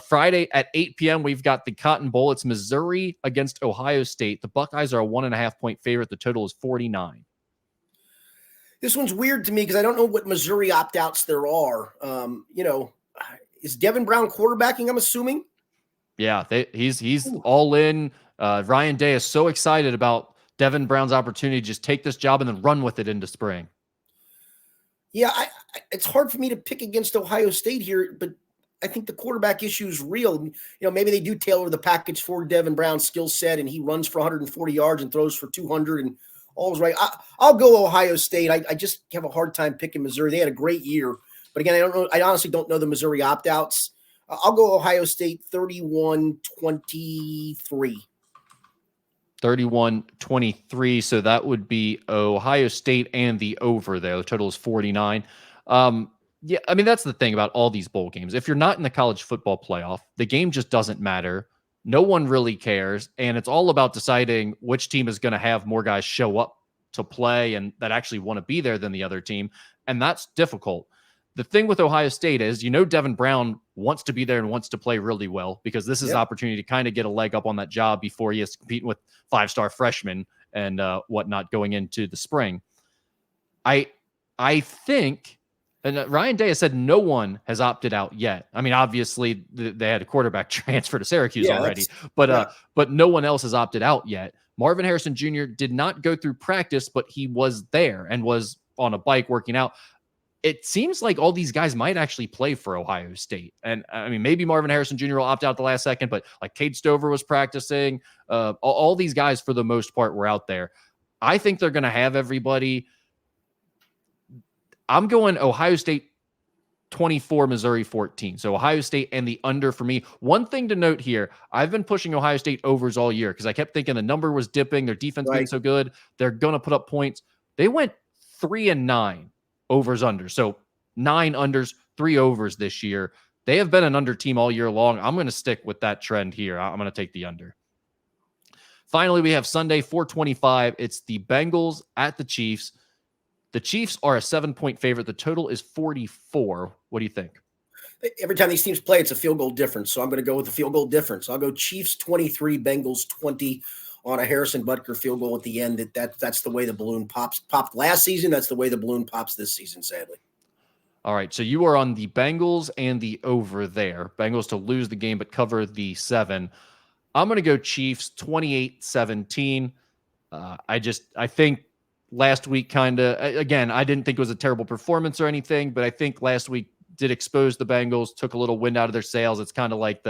Friday at 8 p.m., we've got the Cotton Bowl. It's Missouri against Ohio State. The Buckeyes are a 1.5 point favorite. The total is 49. This one's weird to me because I don't know what Missouri opt-outs there are. Is Devin Brown quarterbacking, I'm assuming? Yeah, he's all in. Ryan Day is so excited about Devin Brown's opportunity to just take this job and then run with it into spring. Yeah, it's hard for me to pick against Ohio State here, but I think the quarterback issue is real. Maybe they do tailor the package for Devin Brown's skill set, and he runs for 140 yards and throws for 200, and all's right. I'll go Ohio State. I just have a hard time picking Missouri. They had a great year, but again, I don't know. I honestly don't know the Missouri opt-outs. I'll go Ohio State 31-23. 31-23. So that would be Ohio State and the over there. The total is 49. Yeah, I mean, that's the thing about all these bowl games. If you're not in the college football playoff, the game just doesn't matter. No one really cares. And it's all about deciding which team is going to have more guys show up to play and that actually want to be there than the other team. And that's difficult. The thing with Ohio State is, Devin Brown wants to be there and wants to play really well because this is an opportunity to kind of get a leg up on that job before he is competing with five-star freshmen and whatnot going into the spring. I think, and Ryan Day has said no one has opted out yet. I mean, obviously they had a quarterback transfer to Syracuse already, but no one else has opted out yet. Marvin Harrison Jr. did not go through practice, but he was there and was on a bike working out. It seems like all these guys might actually play for Ohio State. And I mean, maybe Marvin Harrison Jr. will opt out the last second, but like Cade Stover was practicing. All these guys, for the most part, were out there. I think they're going to have everybody. I'm going Ohio State 24, Missouri 14. So Ohio State and the under for me. One thing to note here, I've been pushing Ohio State overs all year because I kept thinking the number was dipping. Their defense being so good. They're going to put up points. They went 3-9. Overs under. So 9 unders, 3 overs this year. They have been an under team all year long. I'm going to stick with that trend here. I'm going to take the under. Finally, we have Sunday, 4:25. It's the Bengals at the Chiefs. The Chiefs are a 7 point favorite. The total is 44. What do you think? Every time these teams play, it's a field goal difference. So I'm going to go with the field goal difference. I'll go Chiefs 23, Bengals 20. On a Harrison Butker field goal at the end. That's the way the balloon popped last season. That's the way the balloon pops this season, sadly. All right, so you are on the Bengals and the over there. Bengals to lose the game but cover the 7. I'm going to go Chiefs 28-17. I think last week again, I didn't think it was a terrible performance or anything, but I think last week did expose the Bengals, took a little wind out of their sails. It's kind of like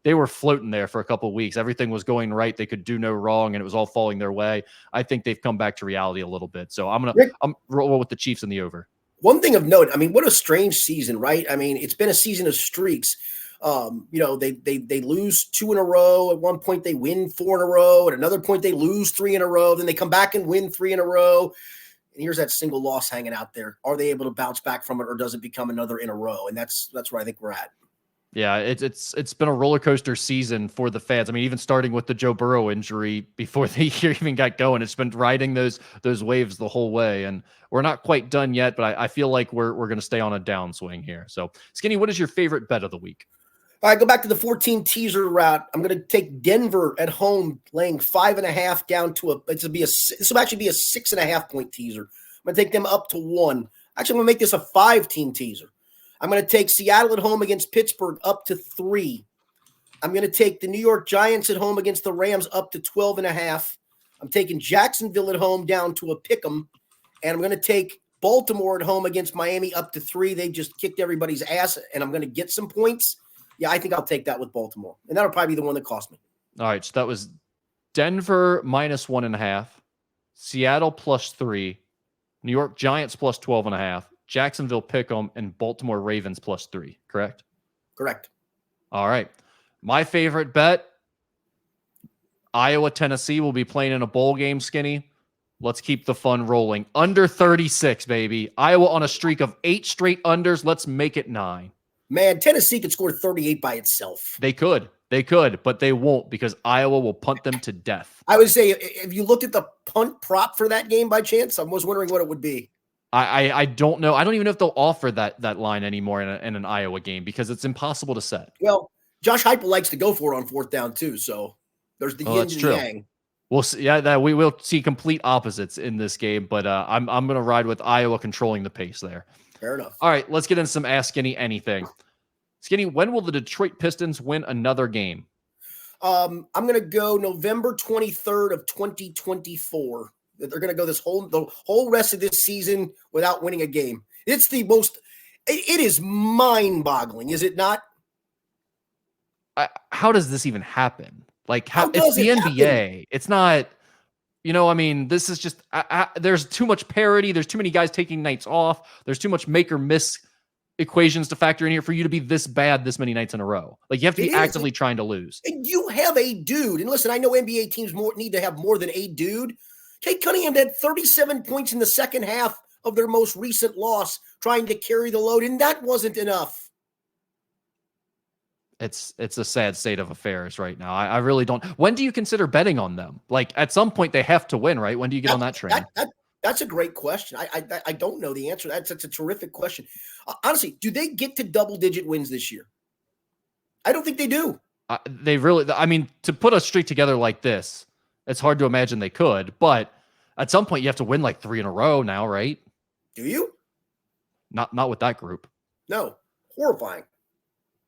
they were floating there for a couple of weeks. Everything was going right. They could do no wrong, and it was all falling their way. I think they've come back to reality a little bit. So I'm roll with the Chiefs in the over. One thing of note, I mean, what a strange season, right? I mean, it's been a season of streaks. They lose 2 in a row. At one point, they win 4 in a row. At another point, they lose 3 in a row. Then they come back and win 3 in a row. And here's that single loss hanging out there. Are they able to bounce back from it, or does it become another in a row? And that's where I think we're at. Yeah, it's been a roller coaster season for the fans. I mean, even starting with the Joe Burrow injury before the year even got going, it's been riding those waves the whole way. And we're not quite done yet, but I feel like we're going to stay on a downswing here. So, Skinny, what is your favorite bet of the week? All right, go back to the 14 teaser route. I'm going to take Denver at home, laying 5.5 down to this will actually be a 6.5 point teaser. I'm going to take them up to 1. Actually, I'm going to make this a 5-team teaser. I'm going to take Seattle at home against Pittsburgh up to 3. I'm going to take the New York Giants at home against the Rams up to 12.5. I'm taking Jacksonville at home down to a pick'em. And I'm going to take Baltimore at home against Miami up to 3. They just kicked everybody's ass, and I'm going to get some points. Yeah, I think I'll take that with Baltimore. And that'll probably be the one that cost me. All right, so that was Denver minus 1.5, Seattle plus 3, New York Giants plus 12.5, Jacksonville pick'em, and Baltimore Ravens plus 3, correct? Correct. All right. My favorite bet, Iowa, Tennessee will be playing in a bowl game, Skinny. Let's keep the fun rolling. Under 36, baby. Iowa on a streak of 8 straight unders. Let's make it 9. Man, Tennessee could score 38 by itself. They could, but they won't because Iowa will punt them to death. I would say, if you looked at the punt prop for that game by chance, I was wondering what it would be. I don't know. I don't even know if they'll offer that line anymore in an Iowa game because it's impossible to set. Well, Josh Heupel likes to go for it on 4th down too, so there's the yin and the yang. We'll see. Yeah, that we will see complete opposites in this game, but I'm going to ride with Iowa controlling the pace there. Fair enough. All right, let's get into some Ask Skinny Anything. Skinny, when will the Detroit Pistons win another game? I'm going to go November 23rd of 2024. They're going to go the whole rest of this season without winning a game. It's it is mind-boggling, is it not? How does this even happen? Like, it's the NBA. Happen? It's not, I mean, this is just, there's too much parity. There's too many guys taking nights off. There's too much make or miss equations to factor in here for you to be this bad this many nights in a row. Like, you have to be actively trying to lose. And you have a dude. And listen, I know NBA teams need to have more than a dude. Kate Cunningham had 37 points in the second half of their most recent loss, trying to carry the load, and that wasn't enough. It's a sad state of affairs right now. I really don't. When do you consider betting on them? Like, at some point they have to win, right? When do you get on that train? That's a great question. I don't know the answer. That's a terrific question. Honestly, do they get to double-digit wins this year? I don't think they do. To put a streak together like this, it's hard to imagine they could, but at some point you have to win like 3 in a row now, right? Do you? Not with that group. No. Horrifying.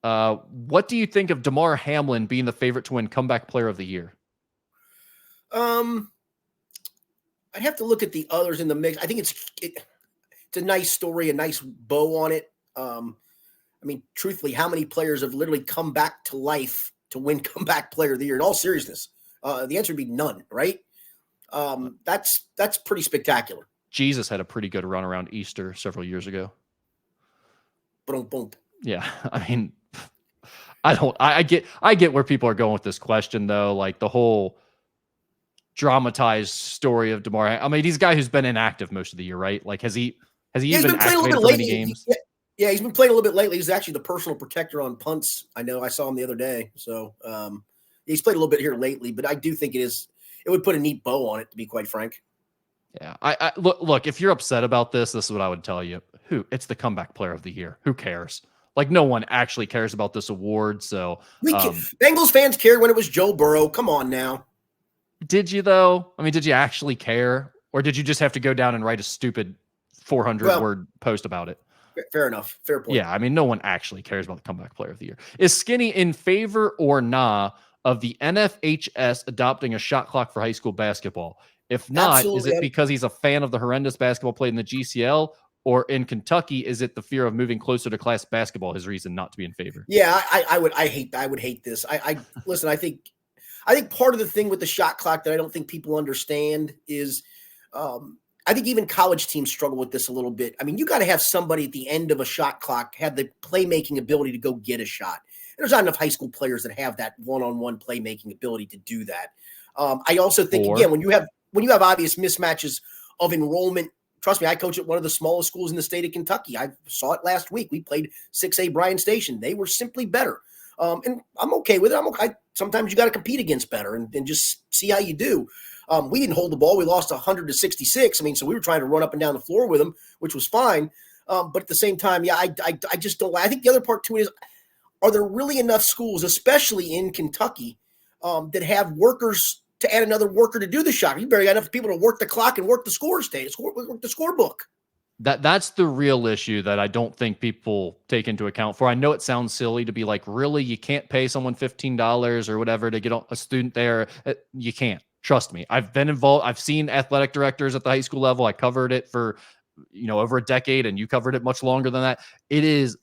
What do you think of Damar Hamlin being the favorite to win Comeback Player of the Year? I'd have to look at the others in the mix. I think it's a nice story, a nice bow on it. I mean, truthfully, how many players have literally come back to life to win Comeback Player of the Year? In all seriousness, the answer would be none, right? That's pretty spectacular. Jesus had a pretty good run around Easter several years ago. Boom. Yeah, I mean, I get where people are going with this question though, like the whole dramatized story of Damar. I mean, he's a guy who's been inactive most of the year, right? Like, has he even activated for any games? Yeah, he's been playing a little bit lately. He's actually the personal protector on punts. I know. I saw him the other day. So he's played a little bit here lately, but I do think it would put a neat bow on it, to be quite frank. Yeah, I look. If you're upset about this is what I would tell you. It's the Comeback Player of the Year. Who cares? Like, no one actually cares about this award. So Bengals fans cared when it was Joe Burrow. Come on now. Did you though? I mean, did you actually care, or did you just have to go down and write a stupid 400-word post about it? Fair enough. Fair point. Yeah, I mean, no one actually cares about the comeback player of the year. Is Skinny in favor or nah of the NFHS adopting a shot clock for high school basketball? If not, is it Absolutely. because he's a fan of the horrendous basketball played in the GCL? Or in Kentucky, is it the fear of moving closer to class basketball his reason not to be in favor? Yeah, I would hate this. I listen, I think part of the thing with the shot clock that I don't think people understand is I think even college teams struggle with this a little bit. I mean, you got to have somebody at the end of a shot clock have the playmaking ability to go get a shot. There's not enough high school players that have that one-on-one playmaking ability to do that. I also think, again, when you have obvious mismatches of enrollment. Trust me, I coach at one of the smallest schools in the state of Kentucky. I saw it last week. We played 6A Bryan Station. They were simply better. And I'm okay with it. Sometimes you got to compete against better and just see how you do. We didn't hold the ball. We lost 100-66. I mean, so we were trying to run up and down the floor with them, which was fine. But at the same time, yeah, I just don't. I think the other part to it is, are there really enough schools, especially in Kentucky, that have workers to add another worker to do the shot? You barely got enough people to work the clock and work the work the scorebook. That's the real issue that I don't think people take into account for. I know it sounds silly to be like, really, you can't pay someone $15 or whatever to get a student there. You can't. Trust me. I've been involved. I've seen athletic directors at the high school level. I covered it for, over a decade, and you covered it much longer than that. It is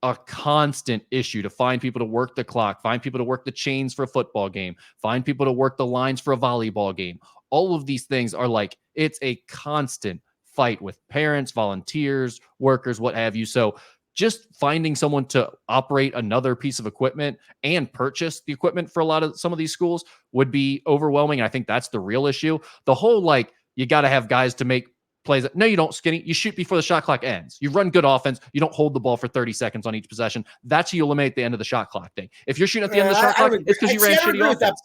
a constant issue to find people to work the clock, find people to work the chains for a football game, find people to work the lines for a volleyball game. All of these things are like, it's a constant fight with parents, volunteers, workers, what have you. So just finding someone to operate another piece of equipment and purchase the equipment for some of these schools would be overwhelming. And I think that's the real issue. The whole, you got to have guys to make plays. No, you don't, Skinny. You shoot before the shot clock ends. You run good offense. You don't hold the ball for 30 seconds on each possession. That's how you eliminate the end of the shot clock thing. If you're shooting at the end of the shot clock, it's because you ran shitty offense.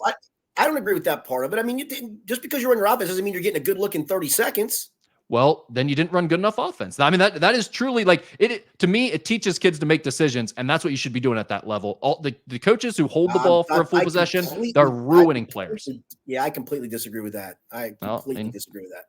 I don't agree with that part of it. I mean, just because you run your offense doesn't mean you're getting a good look in 30 seconds. Well, then you didn't run good enough offense. I mean, that is truly to me, it teaches kids to make decisions, and that's what you should be doing at that level. All the coaches who hold the ball for a full possession, they're ruining players. Yeah, I completely disagree with that. Disagree with that.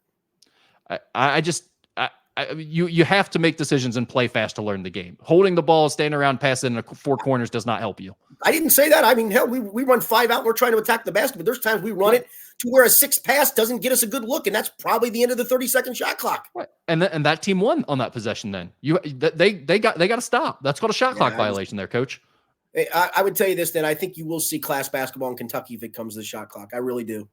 You have to make decisions and play fast to learn the game. Holding the ball, standing around, passing in four corners does not help you. I didn't say that. I mean, hell, we run 5 out and we're trying to attack the basket, but there's times we run it to where a 6 pass doesn't get us a good look, and that's probably the end of the 30-second shot clock. Right. And that team won on that possession. Then they got to stop. That's called a shot clock violation, there, Coach. I would tell you this. Then I think you will see class basketball in Kentucky if it comes to the shot clock. I really do.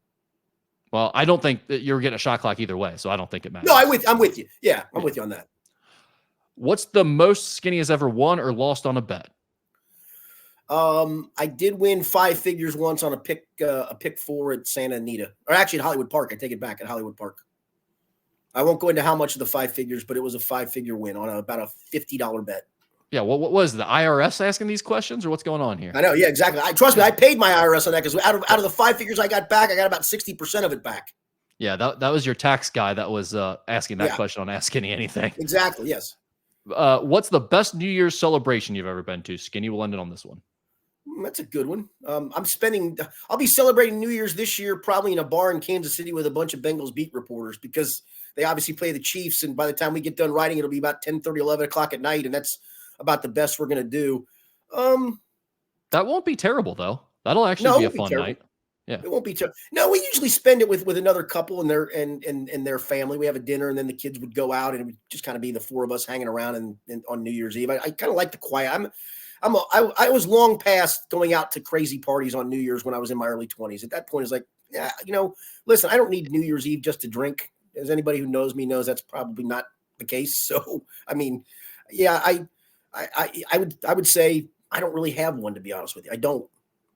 Well, I don't think that you're getting a shot clock either way, so I don't think it matters. No, I'm with you. Yeah, I'm with you on that. What's the most Skinny has ever won or lost on a bet? I did win 5 figures once on a pick 4 at Santa Anita, or actually at Hollywood Park. I take it back, at Hollywood Park. I won't go into how much of the 5 figures, but it was a 5-figure win on about a $50 bet. Yeah, what was the IRS asking these questions, or what's going on here? I know, yeah, exactly. Trust me, I paid my IRS on that because out of the 5 figures I got back, I got about 60% of it back. Yeah, that was your tax guy that was asking that question on Ask Skinny Anything. Exactly, yes. What's the best New Year's celebration you've ever been to? Skinny will end it on this one. That's a good one. I'll be celebrating New Year's this year, probably in a bar in Kansas City with a bunch of Bengals beat reporters, because they obviously play the Chiefs. And by the time we get done writing, it'll be about 10:30, 11 o'clock at night. And that's about the best we're going to do. That won't be terrible though. That'll actually be a fun night. Yeah. It won't be terrible. No, we usually spend it with another couple and their family. We have a dinner, and then the kids would go out, and it would just kind of be the 4 of us hanging around and on New Year's Eve. I kind of like the quiet. I was long past going out to crazy parties on New Year's when I was in my early 20s. At that point, it's like, yeah, listen, I don't need New Year's Eve just to drink. As anybody who knows me knows, that's probably not the case. So, I mean, yeah, I would say I don't really have one, to be honest with you. I don't.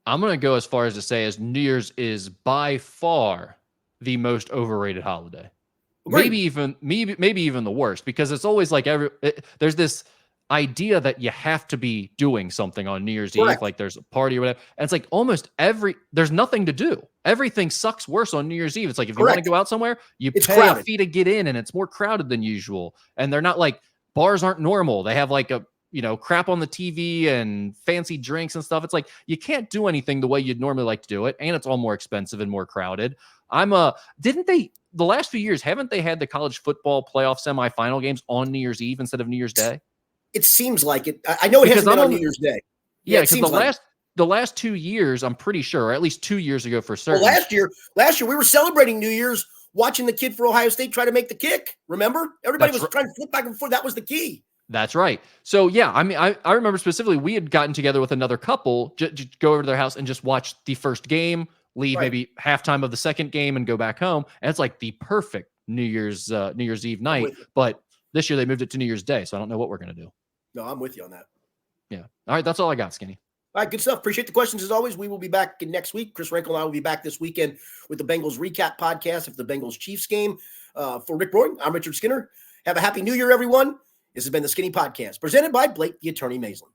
I'm going to go as far as to say as New Year's is by far the most overrated holiday. Maybe even the worst, because it's always like there's this idea that you have to be doing something on New Year's Eve, like there's a party or whatever. And it's like there's nothing to do. Everything sucks worse on New Year's Eve. It's like, if you want to go out somewhere, it's pay a fee to get in, and it's more crowded than usual. And they're not like, bars aren't normal. They have like crap on the TV and fancy drinks and stuff. It's like, you can't do anything the way you'd normally like to do it. And it's all more expensive and more crowded. The last few years, haven't they had the college football playoff semifinal games on New Year's Eve instead of New Year's Day? It seems like it. I know it Because hasn't been on New Year's Day. Yeah, it because seems like the last 2 years, I'm pretty sure, or at least 2 years ago for well, certain. last year we were celebrating New Year's watching the kid for Ohio State try to make the kick. Remember? Everybody was trying to flip back and forth. That was the key. That's right. So, yeah, I mean, I remember specifically we had gotten together with another couple, go over to their house and just watch the first game, leave maybe halftime of the second game and go back home. And it's like the perfect New Year's Eve night. But this year they moved it to New Year's Day. So I don't know what we're going to do. No, I'm with you on that. Yeah. All right. That's all I got, Skinny. All right, good stuff. Appreciate the questions as always. We will be back next week. Chris Rankle and I will be back this weekend with the Bengals recap podcast of the Bengals-Chiefs game. For Rick Broering, I'm Richard Skinner. Have a happy New Year, everyone. This has been the Skinny Podcast, presented by Blake the Attorney Maislin.